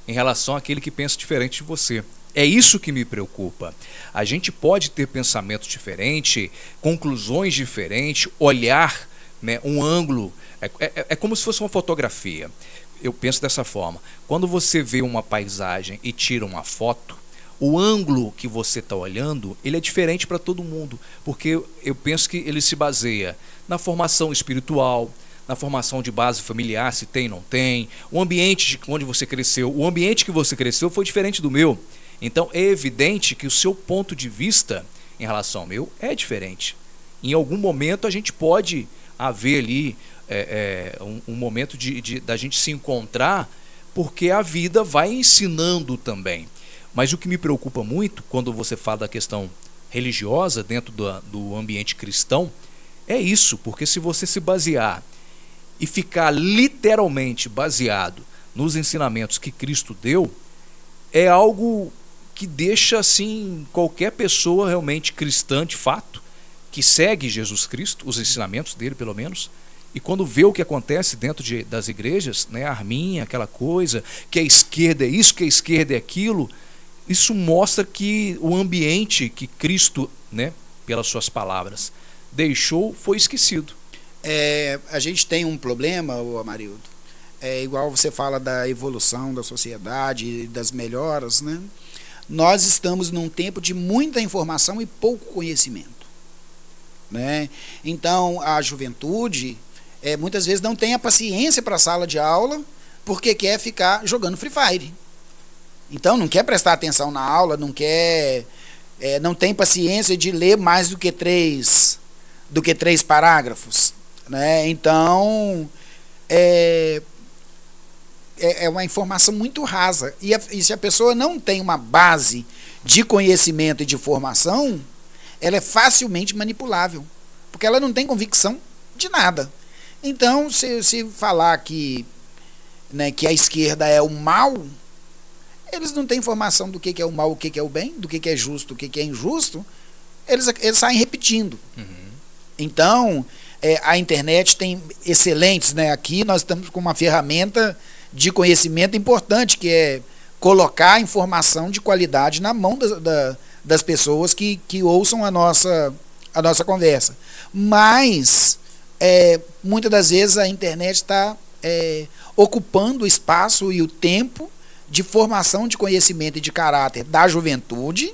em relação àquele que pensa diferente de você. É isso que me preocupa. A gente pode ter pensamento diferente, conclusões diferentes, olhar, né, um ângulo. É como se fosse uma fotografia. Eu penso dessa forma. Quando você vê uma paisagem e tira uma foto, o ângulo que você está olhando, ele é diferente para todo mundo, porque eu penso que ele se baseia na formação espiritual, na formação de base familiar, se tem, não tem, o ambiente onde você cresceu. O ambiente que você cresceu foi diferente do meu. Então é evidente que o seu ponto de vista em relação ao meu é diferente. Em algum momento a gente pode haver ali um momento da gente se encontrar, porque a vida vai ensinando também. Mas o que me preocupa muito quando você fala da questão religiosa dentro do ambiente cristão é isso, porque se você se basear e ficar literalmente baseado nos ensinamentos que Cristo deu, é algo que deixa assim qualquer pessoa realmente cristã de fato, que segue Jesus Cristo, os ensinamentos dele pelo menos, e quando vê o que acontece dentro das igrejas, né, a arminha, aquela coisa, que a esquerda é isso, que a esquerda é aquilo, isso mostra que o ambiente que Cristo, né, pelas suas palavras, deixou foi esquecido. A gente tem um problema, Amarildo, igual você fala da evolução da sociedade, das melhoras, né? nós estamos num tempo de muita informação e pouco conhecimento, né? Então, a juventude muitas vezes não tem a paciência para a sala de aula porque quer ficar jogando Free Fire. Então, não quer prestar atenção na aula, não quer, não tem paciência de ler mais do que três parágrafos, né? Então, é uma informação muito rasa. E se a pessoa não tem uma base de conhecimento e de formação, ela é facilmente manipulável, porque ela não tem convicção de nada. Então, se falar que, né, que a esquerda é o mal, eles não têm informação do que é o mal, o que é o bem, do que é justo, o que é injusto, eles saem repetindo. Então, a internet tem excelentes, né? Aqui nós estamos com uma ferramenta de conhecimento importante, que é colocar a informação de qualidade na mão das pessoas que ouçam a nossa conversa. Mas, muitas das vezes, a internet está ocupando o espaço e o tempo de formação de conhecimento e de caráter da juventude,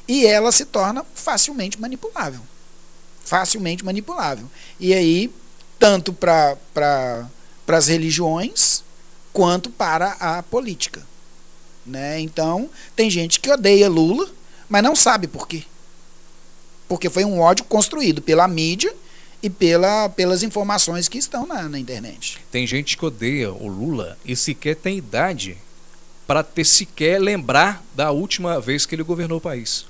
e ela se torna facilmente manipulável. Facilmente manipulável. E aí, tanto para as religiões, quanto para a política, né? Então, tem gente que odeia Lula, mas não sabe por quê. Porque foi um ódio construído pela mídia e pelas informações que estão na internet. Tem gente que odeia o Lula e sequer tem idade para ter sequer lembrar da última vez que ele governou o país.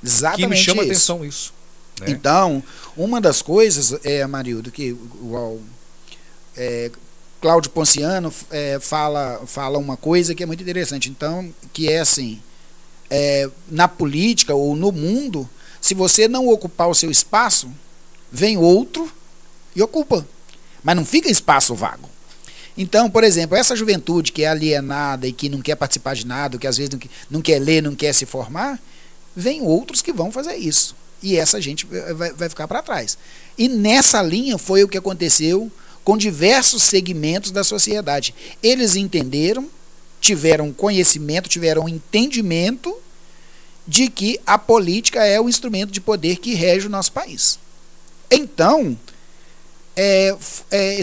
Exatamente. Que me chama isso. atenção isso. Né? Então, uma das coisas, Amarildo, que Cláudio Ponciano fala uma coisa que é muito interessante. Então, que é assim, na política ou no mundo, se você não ocupar o seu espaço, vem outro e ocupa. Mas não fica espaço vago. Então, por exemplo, essa juventude que é alienada e que não quer participar de nada, que às vezes não quer ler, não quer se formar, vem outros que vão fazer isso. E essa gente vai ficar para trás. E nessa linha foi o que aconteceu com diversos segmentos da sociedade. Eles entenderam, tiveram conhecimento, tiveram entendimento de que a política é o instrumento de poder que rege o nosso país. Então,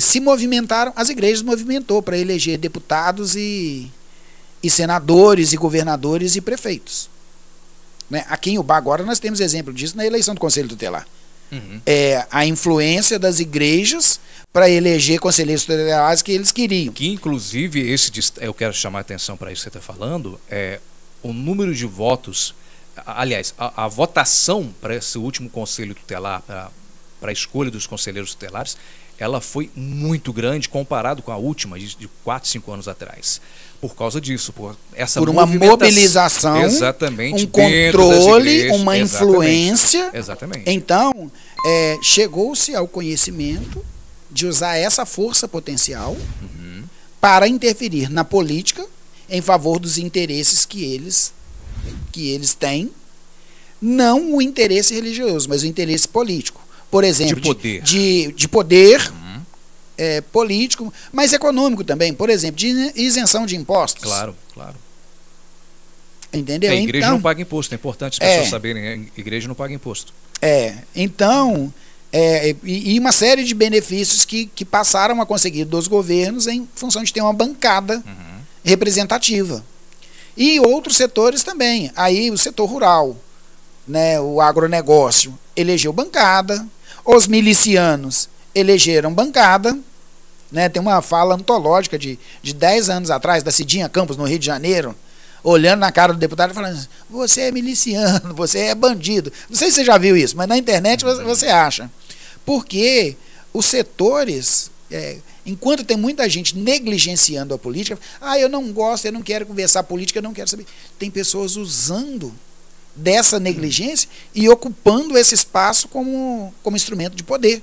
se movimentaram, as igrejas movimentou para eleger deputados e senadores e governadores e prefeitos. Né? Aqui em Ubá agora nós temos exemplo disso na eleição do Conselho Tutelar. A influência das igrejas para eleger conselheiros tutelares que eles queriam. Que inclusive, eu quero chamar a atenção para isso que você está falando, o número de votos, aliás, a votação para esse último Conselho Tutelar, para a escolha dos conselheiros tutelares, ela foi muito grande comparado com a última de 4, 5 anos atrás. Por causa disso, por uma mobilização, exatamente, um controle, igrejas, uma influência. Exatamente. Então, chegou-se ao conhecimento de usar essa força potencial para interferir na política em favor dos interesses que eles têm, não o interesse religioso, mas o interesse político. Por exemplo, de poder político, mas econômico também. Por exemplo, de isenção de impostos. Claro. Entendeu? A igreja não paga imposto. É importante as pessoas saberem. A igreja não paga imposto. Então, e uma série de benefícios que passaram a conseguir dos governos em função de ter uma bancada representativa. E outros setores também. Aí o setor rural, né, o agronegócio elegeu bancada, os milicianos elegeram bancada, né? Tem uma fala antológica de 10 anos atrás, da Cidinha Campos, no Rio de Janeiro, olhando na cara do deputado e falando assim, você é miliciano, você é bandido. Não sei se você já viu isso, mas na internet você acha. Porque os setores, enquanto tem muita gente negligenciando a política, eu não gosto, eu não quero conversar política, eu não quero saber. Tem pessoas usando dessa negligência e ocupando esse espaço como instrumento de poder,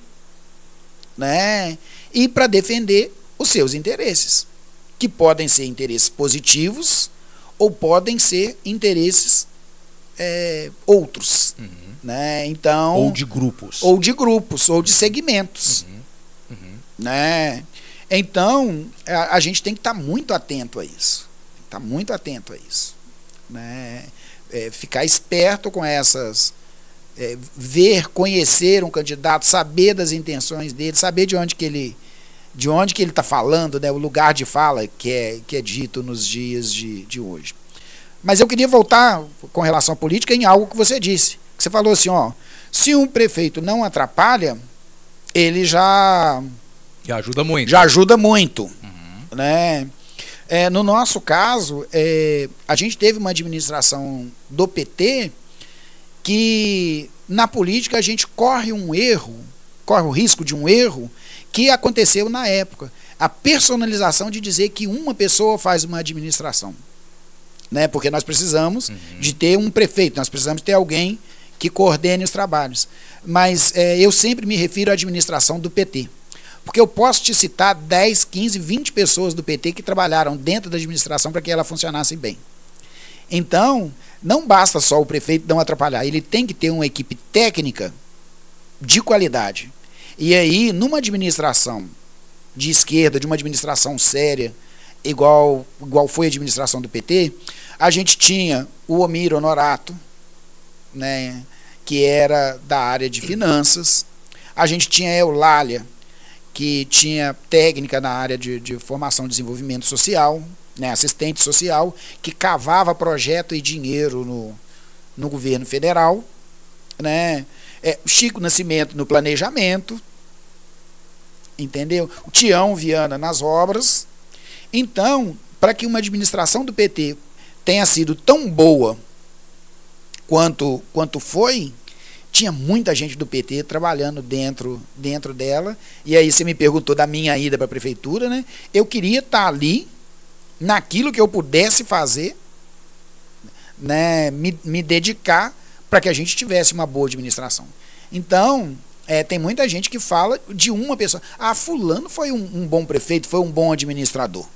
né? E para defender os seus interesses, que podem ser interesses positivos ou podem ser interesses outros, né? Então, ou de grupos, ou de segmentos, né? Então, a gente tem que estar muito atento a isso. né? Ficar esperto com essas, ver, conhecer um candidato, saber das intenções dele, saber de onde que ele está falando, né? O lugar de fala que é dito nos dias de hoje. Mas eu queria voltar com relação à política em algo que você disse. Você falou assim, ó, se um prefeito não atrapalha, ele já ajuda muito. Já ajuda muito, né? No nosso caso, a gente teve uma administração do PT que na política a gente corre o risco de um erro que aconteceu na época. A personalização de dizer que uma pessoa faz uma administração, né? Porque nós precisamos de ter um prefeito, nós precisamos ter alguém que coordene os trabalhos. Mas eu sempre me refiro à administração do PT. Porque eu posso te citar 10, 15, 20 pessoas do PT que trabalharam dentro da administração para que ela funcionasse bem. Então, não basta só o prefeito não atrapalhar, ele tem que ter uma equipe técnica de qualidade. E aí, numa administração de esquerda, de uma administração séria, igual foi a administração do PT, a gente tinha o Omir Honorato, né, que era da área de finanças, a gente tinha a Eulália, que tinha técnica na área de formação e desenvolvimento social, né, assistente social, que cavava projeto e dinheiro no governo federal, né, Chico Nascimento no planejamento, entendeu? O Tião Viana nas obras. Então, para que uma administração do PT tenha sido tão boa quanto foi, tinha muita gente do PT trabalhando dentro dela. E aí você me perguntou da minha ida para a prefeitura, né? Eu queria estar ali, naquilo que eu pudesse fazer, né? Me dedicar para que a gente tivesse uma boa administração. Então, tem muita gente que fala de uma pessoa. Ah, fulano foi um bom prefeito, foi um bom administrador.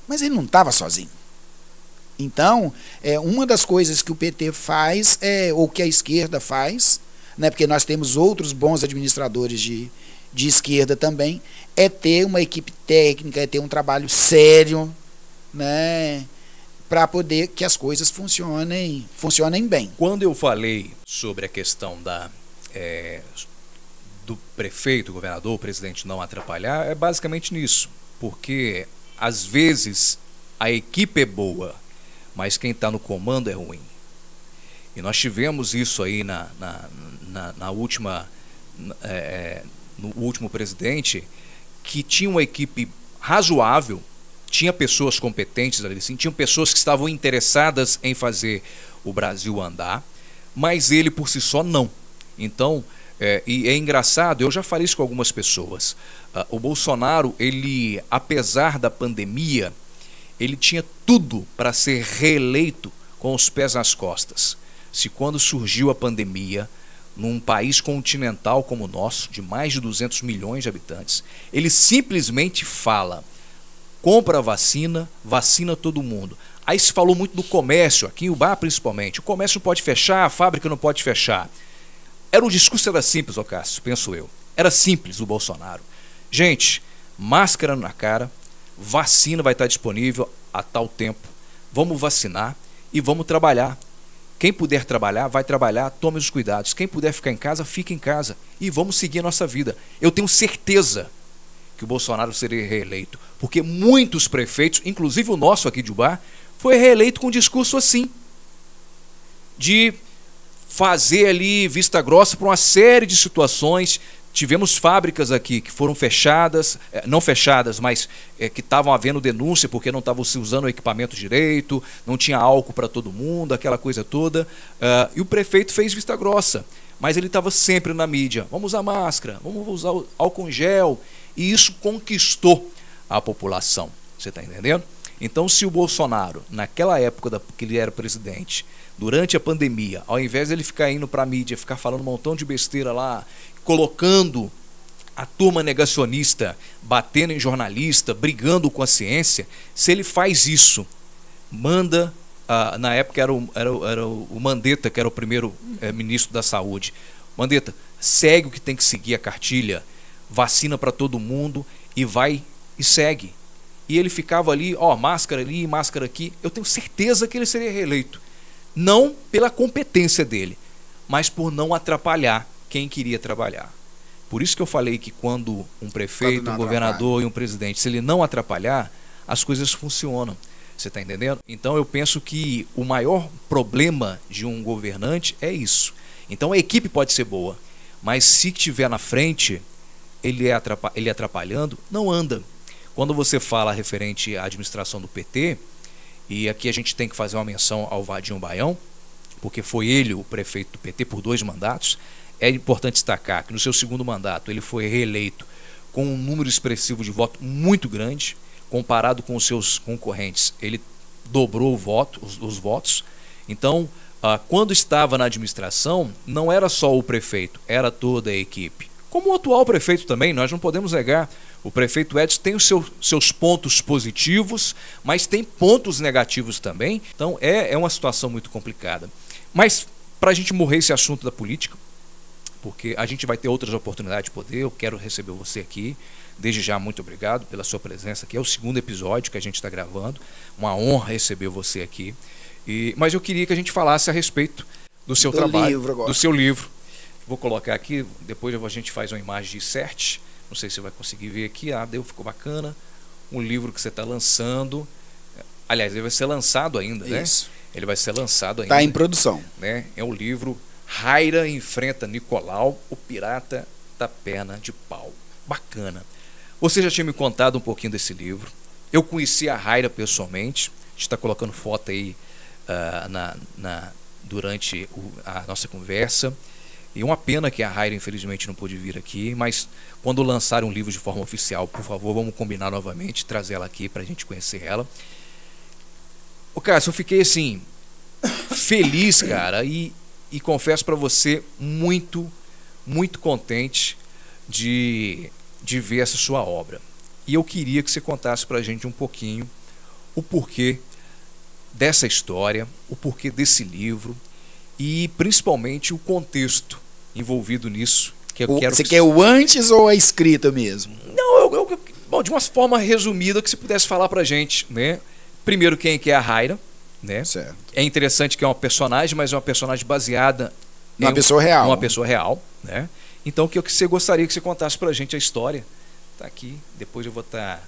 Mas ele não estava sozinho. Então, uma das coisas que o PT faz, ou que a esquerda faz, né, porque nós temos outros bons administradores de esquerda também, é ter uma equipe técnica, é ter um trabalho sério, né, para poder que as coisas funcionem bem. Quando eu falei sobre a questão do prefeito, governador, o presidente não atrapalhar, é basicamente nisso, porque às vezes a equipe é boa, mas quem está no comando é ruim. E nós tivemos isso aí no último presidente, que tinha uma equipe razoável, tinha pessoas competentes ali, sim, tinham pessoas que estavam interessadas em fazer o Brasil andar, mas ele por si só não. Então, e é engraçado, eu já falei isso com algumas pessoas, o Bolsonaro, ele, apesar da pandemia, ele tinha tudo para ser reeleito com os pés nas costas. Se quando surgiu a pandemia, num país continental como o nosso, de mais de 200 milhões de habitantes, ele simplesmente fala, compra a vacina, vacina todo mundo. Aí se falou muito do comércio, aqui em Ubá principalmente, o comércio não pode fechar, a fábrica não pode fechar. O discurso era simples, ô Cássio, penso eu. Era simples o Bolsonaro. Gente, máscara na cara, vacina vai estar disponível a tal tempo, vamos vacinar e vamos trabalhar. Quem puder trabalhar, vai trabalhar, tome os cuidados. Quem puder ficar em casa, fique em casa e vamos seguir a nossa vida. Eu tenho certeza que o Bolsonaro seria reeleito, porque muitos prefeitos, inclusive o nosso aqui de Ubá, foi reeleito com um discurso assim, de fazer ali vista grossa para uma série de situações. Tivemos fábricas aqui que foram fechadas, não fechadas, mas que estavam havendo denúncia porque não estavam se usando o equipamento direito, não tinha álcool para todo mundo, aquela coisa toda. E o prefeito fez vista grossa, mas ele estava sempre na mídia. Vamos usar máscara, vamos usar álcool em gel. E isso conquistou a população. Você está entendendo? Então, se o Bolsonaro, naquela época que ele era presidente, durante a pandemia, ao invés de ele ficar indo para a mídia, ficar falando um montão de besteira lá, colocando a turma negacionista, batendo em jornalista, brigando com a ciência, se ele faz isso, manda, na época era o Mandetta, que era o primeiro ministro da saúde, Mandetta, segue o que tem que seguir a cartilha, vacina para todo mundo e vai e segue. e ele ficava ali, ó, máscara ali, máscara aqui, eu tenho certeza que ele seria reeleito. Não pela competência dele, mas por não atrapalhar quem queria trabalhar. Por isso que eu falei que quando um prefeito, um governador e um presidente, se ele não atrapalhar, as coisas funcionam. Você está entendendo? Então eu penso que o maior problema de um governante é isso. Então a equipe pode ser boa, mas se estiver na frente, ele atrapalhando, não anda. Quando você fala referente à administração do PT, e aqui a gente tem que fazer uma menção ao Vadinho Baião, porque foi ele o prefeito do PT por 2 mandatos, é importante destacar que no seu segundo mandato ele foi reeleito com um número expressivo de voto muito grande, comparado com os seus concorrentes, ele dobrou os votos. Então, quando estava na administração, não era só o prefeito, era toda a equipe. Como o atual prefeito também, nós não podemos negar. O prefeito Edson tem os seus pontos positivos, mas tem pontos negativos também. Então, é uma situação muito complicada. Mas, para a gente morrer esse assunto da política, porque a gente vai ter outras oportunidades de poder, eu quero receber você aqui. Desde já, muito obrigado pela sua presença aqui. É o 2º episódio que a gente está gravando. Uma honra receber você aqui. Mas eu queria que a gente falasse a respeito do seu trabalho, do seu livro. Vou colocar aqui, depois a gente faz uma imagem de insert. Não sei se você vai conseguir ver aqui. Ficou bacana. Um livro que você está lançando. Aliás, ele vai ser lançado ainda, Isso. né? Ele vai ser lançado ainda. Está em produção. Né? É um livro, Raira enfrenta Nicolau, o pirata da perna de pau. Bacana. Você já tinha me contado um pouquinho desse livro. Eu conheci a Raira pessoalmente. A gente está colocando foto aí durante a nossa conversa. E uma pena que a Raira infelizmente não pôde vir aqui, mas quando lançar um livro de forma oficial, por favor, vamos combinar novamente, trazer ela aqui para a gente conhecer ela. Cássio, eu fiquei assim, feliz, cara, e confesso para você, muito, muito contente de ver essa sua obra. E eu queria que você contasse para a gente um pouquinho o porquê dessa história, o porquê desse livro e principalmente o contexto envolvido nisso. Você quer o antes ou a escrita mesmo? Não, bom, de uma forma resumida, que você pudesse falar para a gente, né? Primeiro, quem que é a Raira, né? Certo. É interessante que é uma personagem, mas é uma personagem baseada em uma pessoa real. Uma pessoa real, né? Então, o que você gostaria que você contasse pra gente a história? Tá aqui, depois eu vou estar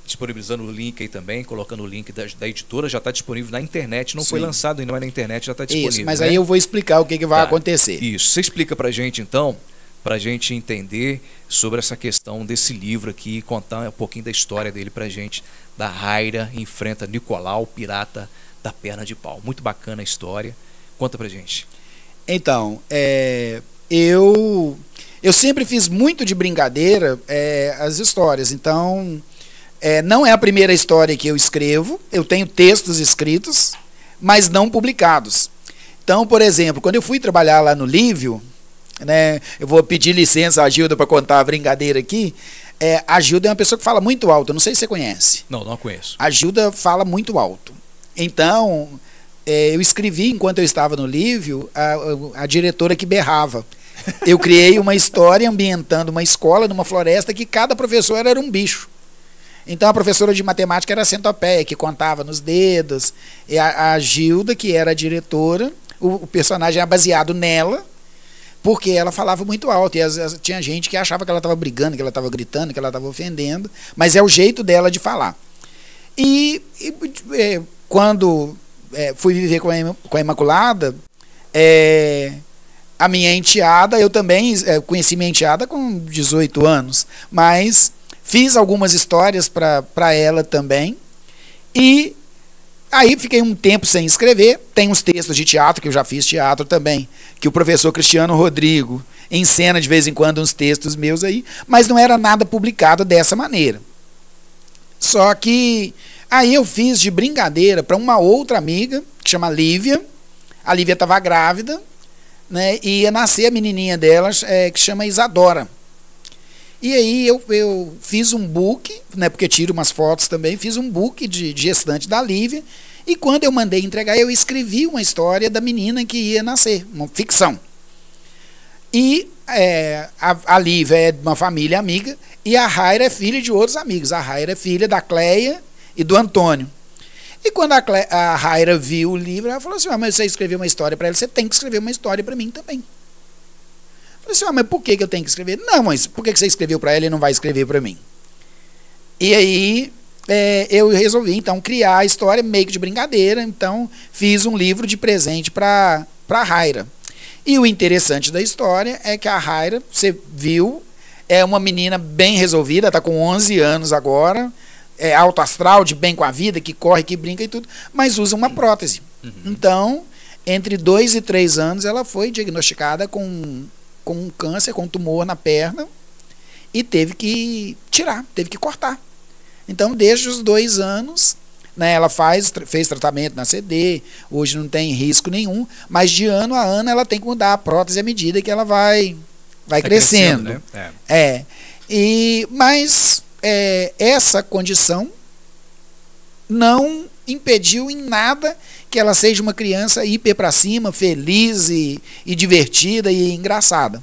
disponibilizando o link aí também, colocando o link da editora, já está disponível na internet, não foi lançado ainda, mas na internet já está disponível. Isso, mas aí eu vou explicar o que vai acontecer. Isso, você explica pra gente então, pra gente entender sobre essa questão desse livro aqui, contar um pouquinho da história dele pra gente, da Raira enfrenta Nicolau, o pirata da perna de pau. Muito bacana a história, conta pra gente. Então, eu sempre fiz muito de brincadeira as histórias, então não é a primeira história que eu escrevo, eu tenho textos escritos, mas não publicados. Então, por exemplo, quando eu fui trabalhar lá no Lívio, né, eu vou pedir licença à Gilda para contar a brincadeira aqui. A Gilda é uma pessoa que fala muito alto, eu não sei se você conhece. Não a conheço. A Gilda fala muito alto. Então, eu escrevi, enquanto eu estava no Lívio, a diretora que berrava. Eu criei uma história ambientando uma escola numa floresta que cada professor era um bicho. Então a professora de matemática era a centopeia, que contava nos dedos. E a Gilda, que era a diretora, o personagem era baseado nela, porque ela falava muito alto. E tinha gente que achava que ela estava brigando, que ela estava gritando, que ela estava ofendendo. Mas é o jeito dela de falar. Quando fui viver com a Imaculada, a minha enteada, eu também conheci minha enteada com 18 anos, mas fiz algumas histórias para ela também, e aí fiquei um tempo sem escrever. Tem uns textos de teatro, que eu já fiz teatro também, que o professor Cristiano Rodrigo encena de vez em quando uns textos meus aí, mas não era nada publicado dessa maneira. Só que aí eu fiz de brincadeira para uma outra amiga, que chama Lívia. A Lívia estava grávida, né, e ia nascer a menininha dela, que chama Isadora. E aí eu fiz um book, né, porque tiro umas fotos também, fiz um book de gestante da Lívia, e quando eu mandei entregar, eu escrevi uma história da menina que ia nascer, uma ficção. E a Lívia é de uma família amiga, E a Raira é filha de outros amigos. A Raira é filha da Cleia e do Antônio. E quando a Raira viu o livro, ela falou assim, mas você escreveu uma história para ela, você tem que escrever uma história para mim também. Eu falei assim, mas por que eu tenho que escrever? Não, mas por que você escreveu para ela e não vai escrever para mim? E aí eu resolvi, então, criar a história meio que de brincadeira. Então, fiz um livro de presente para a Raira. E o interessante da história é que a Raira, você viu, é uma menina bem resolvida, está com 11 anos agora, é alto astral, de bem com a vida, que corre, que brinca e tudo, mas usa uma prótese. Então, entre 2 e 3 anos, ela foi diagnosticada com um câncer, com um tumor na perna, e teve que tirar, teve que cortar. Então, desde os 2 anos, né, ela fez tratamento na CD, hoje não tem risco nenhum, mas de ano a ano ela tem que mudar a prótese à medida que ela vai crescendo. Né? Mas essa condição não impediu em nada que ela seja uma criança hiper para cima, feliz e divertida e engraçada.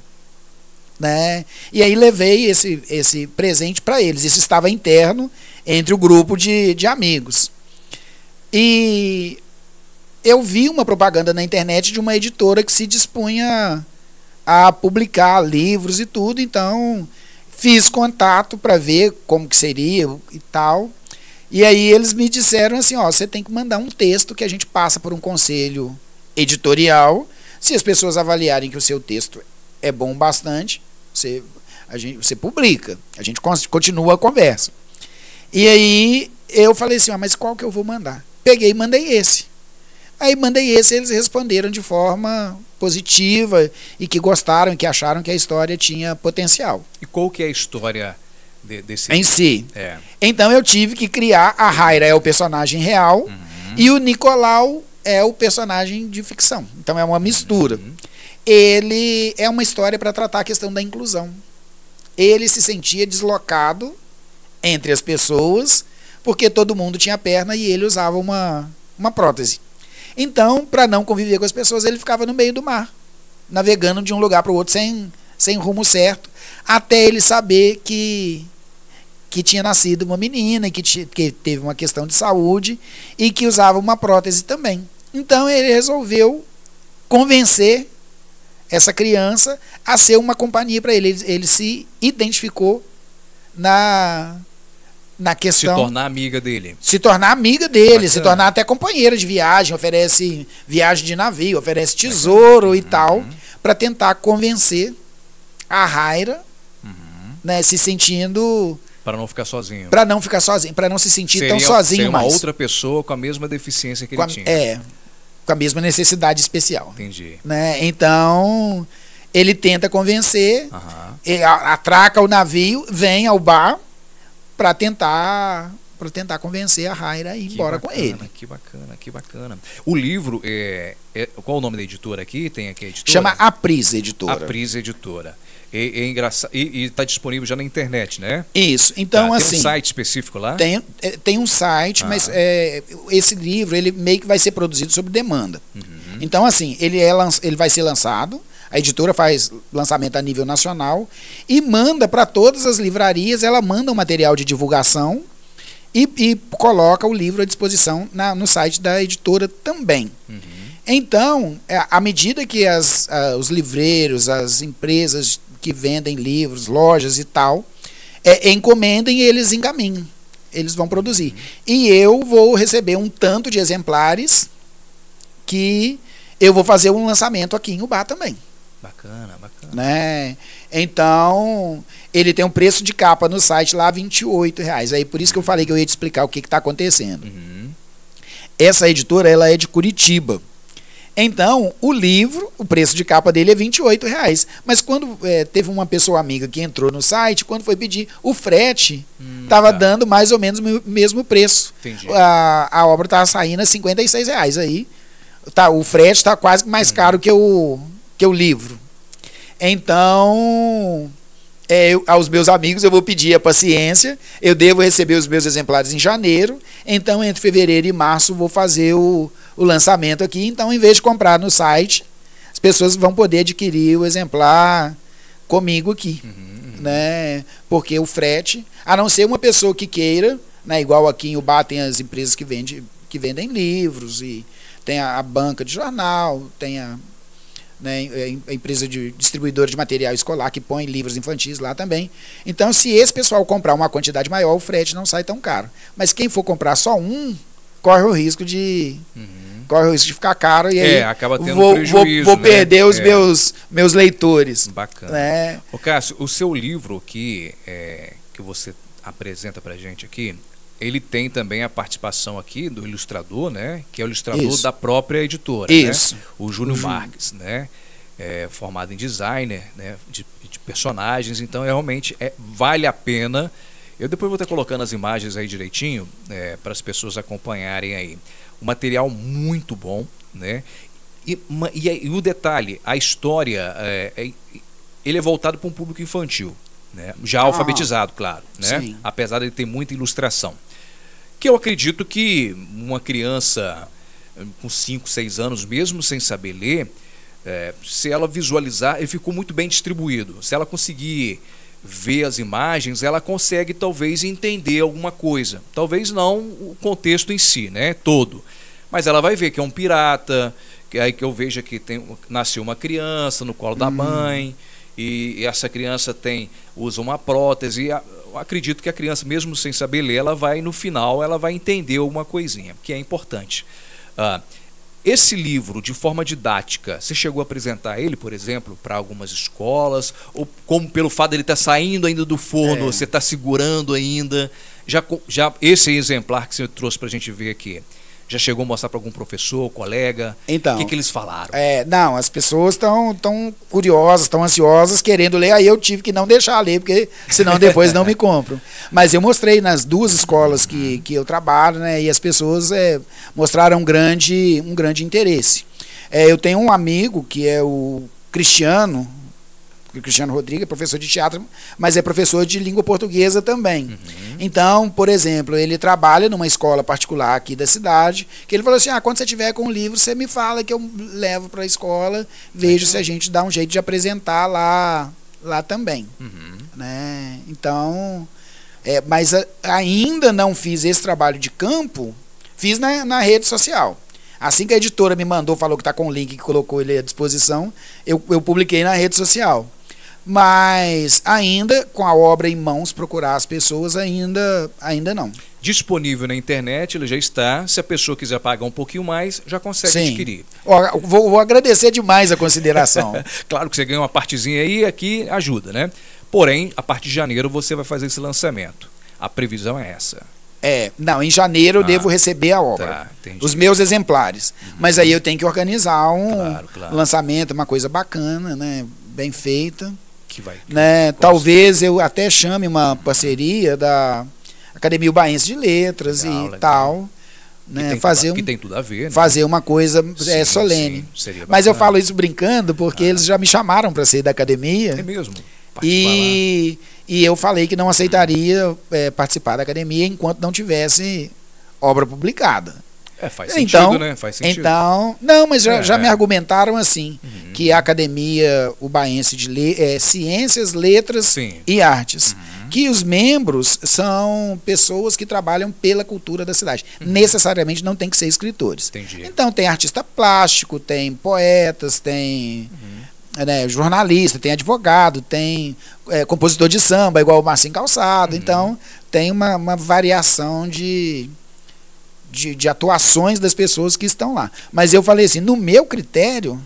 Né? E aí levei esse presente para eles. Isso estava interno entre o grupo de amigos. E eu vi uma propaganda na internet de uma editora que se dispunha a publicar livros e tudo, então fiz contato para ver como que seria e tal. E aí eles me disseram assim, você tem que mandar um texto que a gente passa por um conselho editorial. Se as pessoas avaliarem que o seu texto é bom bastante, você publica, a gente continua a conversa. E aí eu falei assim, mas qual que eu vou mandar? Peguei e mandei esse. Aí mandei esse, eles responderam de forma positiva e que gostaram, que acharam que a história tinha potencial. E qual que é a história desse em si? Então eu tive que criar, a Raira é o personagem real e o Nicolau é o personagem de ficção. Então é uma mistura. Ele é uma história para tratar a questão da inclusão. Ele se sentia deslocado entre as pessoas porque todo mundo tinha perna e ele usava uma prótese. Então, para não conviver com as pessoas, ele ficava no meio do mar, navegando de um lugar para o outro sem rumo certo, até ele saber que tinha nascido uma menina, que teve uma questão de saúde e que usava uma prótese também. Então, ele resolveu convencer essa criança a ser uma companhia para ele. Ele se identificou na questão... Se tornar amiga dele. Se tornar amiga dele, Bacana. Se tornar até companheira de viagem, oferece viagem de navio, oferece tesouro e tal, para tentar convencer a Raira, né, se sentindo... Para não ficar sozinho. Para não ficar sozinho, para não se sentir tão sozinho mais. Uma outra pessoa com a mesma deficiência que ele tinha. Com a mesma necessidade especial. Entendi. Né? Então, ele tenta convencer, atraca o navio, vem ao bar, para tentar convencer a Raira a ir embora com ele. Que bacana, que bacana. O livro, qual o nome da editora aqui? Tem aqui a editora? Chama Apris Editora. Apris Editora. É engraçado. E está disponível já na internet, né? Isso. Então, assim... Tem um site específico lá? Tem um site, mas esse livro ele meio que vai ser produzido sob demanda. Então, assim, ele vai ser lançado, a editora faz lançamento a nível nacional e manda para todas as livrarias, ela manda um material de divulgação e coloca o livro à disposição no site da editora também. Então, à medida que os livreiros, as empresas que vendem livros, lojas e tal, encomendem, eles encaminham, eles vão produzir. E eu vou receber um tanto de exemplares que eu vou fazer um lançamento aqui em Ubá também. Bacana, bacana. Né? Então, ele tem um preço de capa no site lá, R$28. Aí por isso que eu falei que eu ia te explicar o que está acontecendo. Essa editora, ela é de Curitiba. Então, o livro, o preço de capa dele é R$28. Mas quando teve uma pessoa amiga que entrou no site, quando foi pedir, o frete estava dando mais ou menos o mesmo preço. Entendi. A obra estava saindo a R$56. Aí o frete está quase mais caro que o livro. Então, aos meus amigos eu vou pedir a paciência. Eu devo receber os meus exemplares em janeiro. Então, entre fevereiro e março, vou fazer o lançamento aqui. Então, em vez de comprar no site, as pessoas vão poder adquirir o exemplar comigo aqui. né? Porque o frete, a não ser uma pessoa que queira, né? Igual aqui em Ubá tem as empresas que vendem livros, e tem a banca de jornal, tem né, a empresa de distribuidora de material escolar que põe livros infantis lá também. Então, se esse pessoal comprar uma quantidade maior, o frete não sai tão caro. Mas quem for comprar só um, corre o risco de ficar caro, e aí acaba tendo prejuízo, vou perder os meus leitores. Bacana. Né? Ô, Cássio, o seu livro aqui, que você apresenta pra gente aqui, ele tem também a participação aqui do ilustrador, né? Que é o ilustrador da própria editora, né? O Júnior Marques, né? Formado em designer, né? De personagens, então realmente vale a pena. Eu depois vou estar colocando as imagens aí direitinho, para as pessoas acompanharem aí. Um material muito bom, né? E o detalhe, a história, ele é voltado para um público infantil, né? Já alfabetizado, claro, né? Sim. Apesar de ter muita ilustração. Que eu acredito que uma criança com 5, 6 anos, mesmo sem saber ler, se ela visualizar, ele ficou muito bem distribuído. Se ela conseguir ver as imagens, ela consegue talvez entender alguma coisa. Talvez não o contexto em si, né? Todo. Mas ela vai ver que é um pirata, que aí que eu vejo que nasceu uma criança no colo da mãe, e essa criança usa uma prótese. Eu acredito que a criança, mesmo sem saber ler, ela vai, no final, ela vai entender alguma coisinha, que é importante. Esse livro, de forma didática, você chegou a apresentar ele, por exemplo, para algumas escolas? Ou como pelo fato de ele estar saindo ainda do forno, você está segurando ainda? Já esse exemplar que você trouxe para a gente ver aqui, já chegou a mostrar para algum professor, colega? Então, o que eles falaram? Não, as pessoas estão curiosas, estão ansiosas, querendo ler. Aí eu tive que não deixar ler, porque senão depois não me compram. Mas eu mostrei nas 2 escolas que eu trabalho, né? E as pessoas mostraram um grande interesse. Eu tenho um amigo que é o Cristiano Rodrigues, é professor de teatro, mas é professor de língua portuguesa também. Então, por exemplo, ele trabalha numa escola particular aqui da cidade, que ele falou assim, quando você tiver com o livro, você me fala que eu levo para a escola, vejo se a gente dá um jeito de apresentar lá também. Né? Então, mas ainda não fiz esse trabalho de campo, fiz na rede social. Assim que a editora me mandou, falou que está com o link, que colocou ele à disposição, eu publiquei na rede social. Mas ainda, com a obra em mãos, procurar as pessoas, ainda não. Disponível na internet, ele já está. Se a pessoa quiser pagar um pouquinho mais, já consegue adquirir. Vou agradecer demais a consideração. Claro que você ganha uma partezinha aí, aqui ajuda, né? Porém, a partir de janeiro você vai fazer esse lançamento. A previsão é essa. Não, em janeiro eu devo receber a obra, os meus exemplares. Mas aí eu tenho que organizar um lançamento, uma coisa bacana, né? Bem feita. Né? Talvez eu até chame uma parceria da Academia Ubaense de Letras e tal. Né? Que tem tudo a ver, né? Fazer uma coisa solene. Mas eu falo isso brincando, porque eles já me chamaram para ser da academia. É mesmo? E eu falei que não aceitaria participar da academia enquanto não tivesse obra publicada. Faz sentido, né? Faz sentido. Então, não, mas já me argumentaram assim, que a Academia Ubaense de Ciências, Letras e Artes, que os membros são pessoas que trabalham pela cultura da cidade. Necessariamente não tem que ser escritores. Entendi. Então tem artista plástico, tem poetas, tem jornalista, tem advogado, tem compositor de samba, igual o Marcinho Calçado. Então tem uma variação de atuações das pessoas que estão lá. Mas eu falei assim, no meu critério,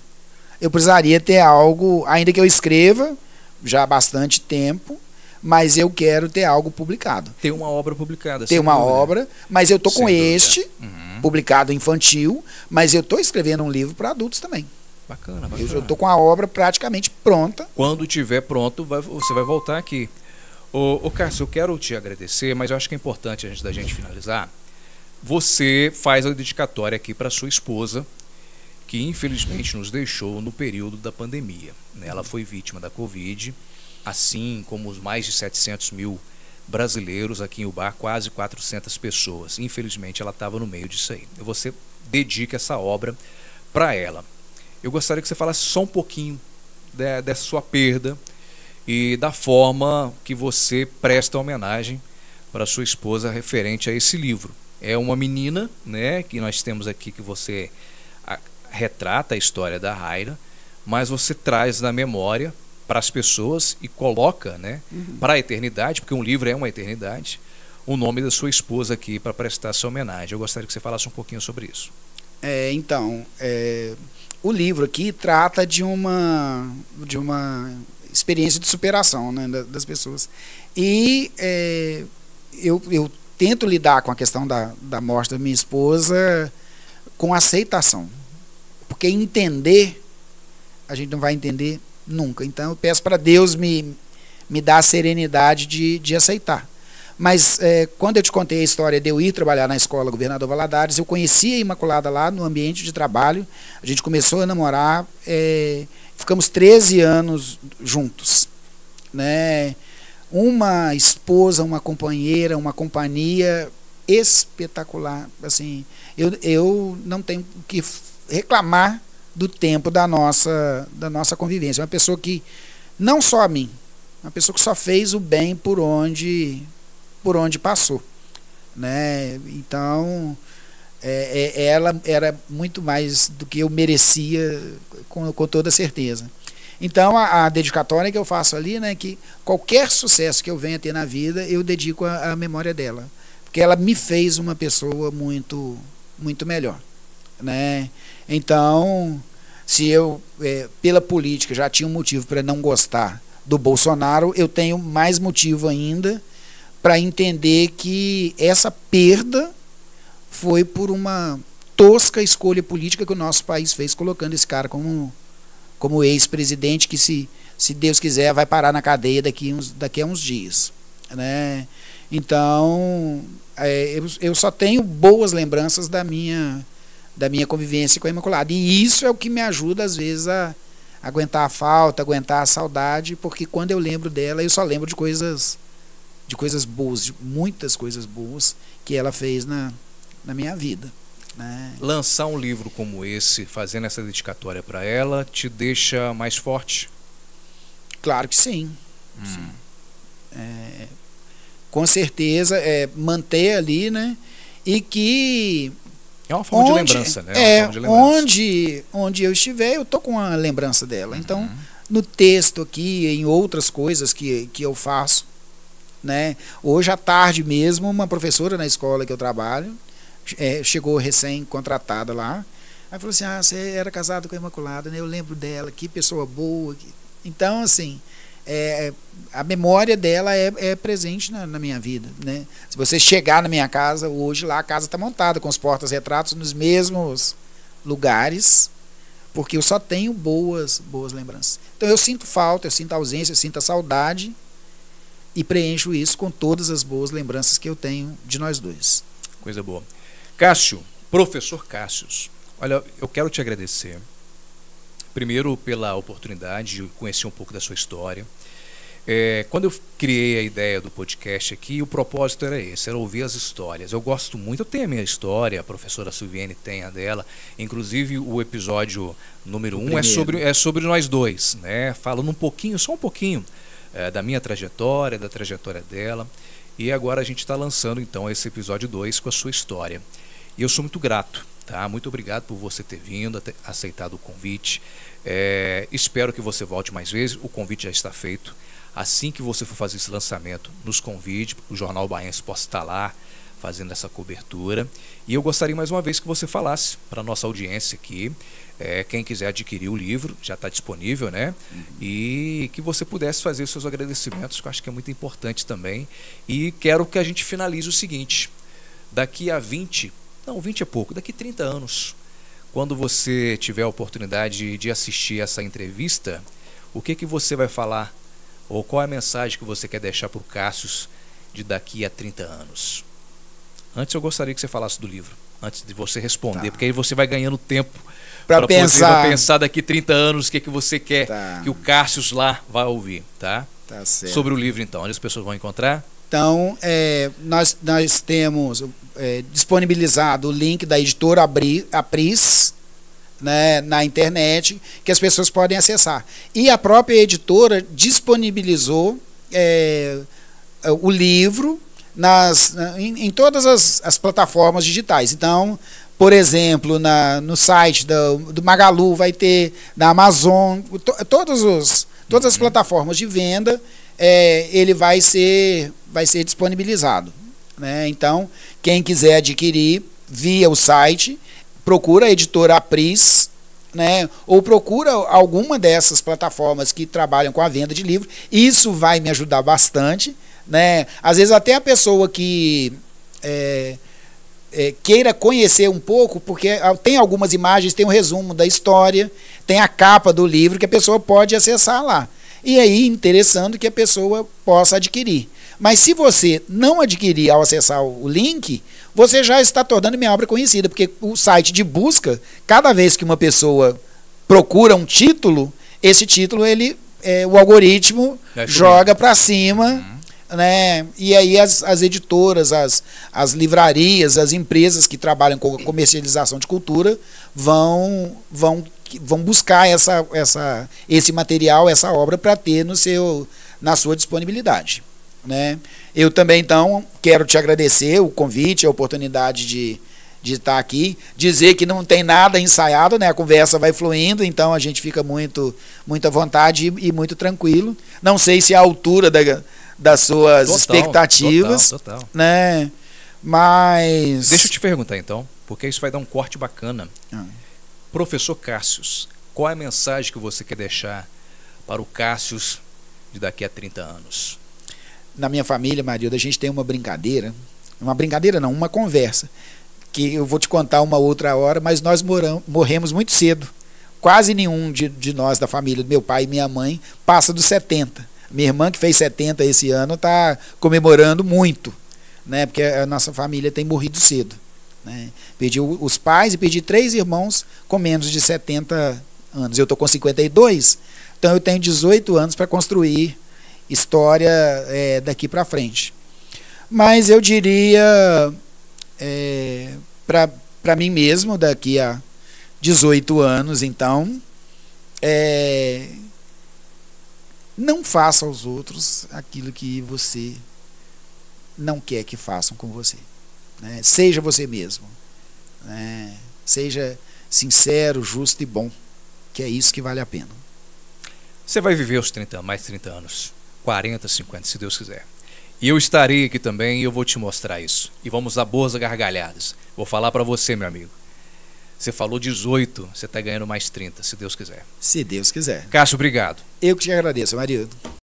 eu precisaria ter algo, ainda que eu escreva já há bastante tempo, mas eu quero ter algo publicado. Ter uma obra publicada. Ter uma obra, mas eu estou com publicado infantil, mas eu estou escrevendo um livro para adultos também. Bacana. Eu estou com a obra praticamente pronta. Quando estiver pronto, você vai voltar aqui. Ô Cássio, eu quero te agradecer, mas eu acho que é importante, antes da gente finalizar, você faz a dedicatória aqui para sua esposa, que infelizmente nos deixou no período da pandemia. Ela foi vítima da Covid, assim como os mais de 700 mil brasileiros aqui em Ubá, quase 400 pessoas. Infelizmente ela estava no meio disso aí. Você dedica essa obra para ela. Eu gostaria que você falasse só um pouquinho dessa sua perda e da forma que você presta homenagem para sua esposa referente a esse livro. É uma menina, né, que nós temos aqui, que você retrata a história da Raira, mas você traz na memória para as pessoas e coloca, né, para a eternidade, porque um livro é uma eternidade, o nome da sua esposa aqui para prestar essa homenagem. Eu gostaria que você falasse um pouquinho sobre isso. Então, o livro aqui trata de uma experiência de superação, né, das pessoas. E eu tento lidar com a questão da morte da minha esposa com aceitação. Porque entender, a gente não vai entender nunca. Então eu peço para Deus me dar a serenidade de aceitar. Mas quando eu te contei a história de eu ir trabalhar na escola Governador Valadares, eu conheci a Imaculada lá no ambiente de trabalho, a gente começou a namorar, ficamos 13 anos juntos, né? Uma esposa, uma companheira, uma companhia espetacular. Assim, eu não tenho o que reclamar do tempo da nossa convivência. Uma pessoa que, não só a mim, uma pessoa que só fez o bem por onde passou, né? Então, ela era muito mais do que eu merecia, com toda certeza. Então, a dedicatória que eu faço ali, né, que qualquer sucesso que eu venha ter na vida, eu dedico à memória dela, porque ela me fez uma pessoa muito, muito melhor, né? Então, se eu, pela política, já tinha um motivo para não gostar do Bolsonaro, eu tenho mais motivo ainda para entender que essa perda foi por uma tosca escolha política que o nosso país fez, colocando esse cara como ex-presidente, que se Deus quiser vai parar na cadeia daqui a uns dias, né? Então, eu só tenho boas lembranças da minha convivência com a Imaculada, e isso é o que me ajuda às vezes a aguentar a falta, aguentar a saudade, porque quando eu lembro dela, eu só lembro de coisas boas, de muitas coisas boas que ela fez na minha vida, né? Lançar um livro como esse, fazendo essa dedicatória para ela, te deixa mais forte? Claro que sim. Sim. Com certeza, manter ali, né? E que é uma forma de lembrança, né? Onde eu estiver, eu tô com a lembrança dela. Então, no texto aqui, em outras coisas que eu faço, né? Hoje à tarde mesmo, uma professora na escola que eu trabalho chegou recém-contratada lá, aí falou assim: você era casado com a Imaculada, né? Eu lembro dela, que pessoa boa. Então, assim, a memória dela é presente na minha vida, né? Se você chegar na minha casa hoje, lá a casa está montada com os portas-retratos nos mesmos lugares, porque eu só tenho boas lembranças. Então eu sinto falta, eu sinto ausência, eu sinto a saudade, e preencho isso com todas as boas lembranças que eu tenho de nós dois. Coisa boa. Cássio, professor Cássio, olha, eu quero te agradecer, primeiro pela oportunidade de conhecer um pouco da sua história. Quando eu criei a ideia do podcast aqui, o propósito era esse, era ouvir as histórias. Eu gosto muito, eu tenho a minha história, a professora Silviane tem a dela, inclusive o episódio número 1 é sobre nós dois, né? Falando só um pouquinho da minha trajetória, da trajetória dela, e agora a gente está lançando então esse episódio 2 com a sua história. E eu sou muito grato, tá? Muito obrigado por você ter vindo, ter aceitado o convite. Espero que você volte mais vezes, o convite já está feito. Assim que você for fazer esse lançamento, nos convide, o Jornal Baense possa estar lá fazendo essa cobertura. E eu gostaria mais uma vez que você falasse para a nossa audiência aqui, quem quiser adquirir o livro, já está disponível, né? E que você pudesse fazer os seus agradecimentos, que eu acho que é muito importante também. E quero que a gente finalize o seguinte: daqui a 20 é pouco, daqui 30 anos, quando você tiver a oportunidade de assistir essa entrevista, o que você vai falar? Ou qual é a mensagem que você quer deixar para o Cássio de daqui a 30 anos? Antes eu gostaria que você falasse do livro, antes de você responder, porque aí você vai ganhando tempo para pensar daqui 30 anos o que você quer que o Cássio lá vai ouvir, tá? Tá certo. Sobre o livro, então, onde as pessoas vão encontrar? Então, nós temos disponibilizado o link da editora Apris, né, na internet, que as pessoas podem acessar. E a própria editora disponibilizou o livro em todas as plataformas digitais. Então, por exemplo, no site do Magalu vai ter, da Amazon, todas as plataformas de venda, ele vai ser disponibilizado, né? Então, quem quiser adquirir via o site, procura a editora Apris, né? Ou procura alguma dessas plataformas que trabalham com a venda de livro. Isso vai me ajudar bastante, né? Às vezes até a pessoa que queira conhecer um pouco, porque tem algumas imagens, tem um resumo da história, tem a capa do livro que a pessoa pode acessar lá. E aí, interessando que a pessoa possa adquirir. Mas se você não adquirir ao acessar o link, você já está tornando minha obra conhecida, porque o site de busca, cada vez que uma pessoa procura um título, esse título o algoritmo joga para cima, né? E aí as editoras, as livrarias, as empresas que trabalham com comercialização de cultura vão buscar esse material, essa obra, para ter na sua disponibilidade, né? Eu também, então, quero te agradecer o convite, a oportunidade de estar aqui, dizer que não tem nada ensaiado, né? A conversa vai fluindo, então a gente fica muito à vontade e muito tranquilo. Não sei se é a altura das suas expectativas, total. Né? Mas... Deixa eu te perguntar, então, porque isso vai dar um corte bacana. Professor Cássius, qual é a mensagem que você quer deixar para o Cássius de daqui a 30 anos? Na minha família, Marilda, a gente tem uma brincadeira não, uma conversa, que eu vou te contar uma outra hora, mas nós morremos muito cedo. Quase nenhum de nós da família, meu pai e minha mãe, passa dos 70. Minha irmã, que fez 70 esse ano, está comemorando muito, né? Porque a nossa família tem morrido cedo, né? Perdi os pais e perdi 3 irmãos com menos de 70 anos. Eu estou com 52, então eu tenho 18 anos para construir história daqui para frente. Mas eu diria para mim mesmo, daqui a 18 anos, então, não faça aos outros aquilo que você não quer que façam com você, né? Seja você mesmo, né? Seja sincero, justo e bom, que é isso que vale a pena. Você vai viver os mais 30 anos, 40, 50, se Deus quiser. E eu estarei aqui também e eu vou te mostrar isso. E vamos dar boas gargalhadas. Vou falar para você, meu amigo. Você falou 18, você está ganhando mais 30, se Deus quiser. Se Deus quiser. Cássio, obrigado. Eu que te agradeço, marido.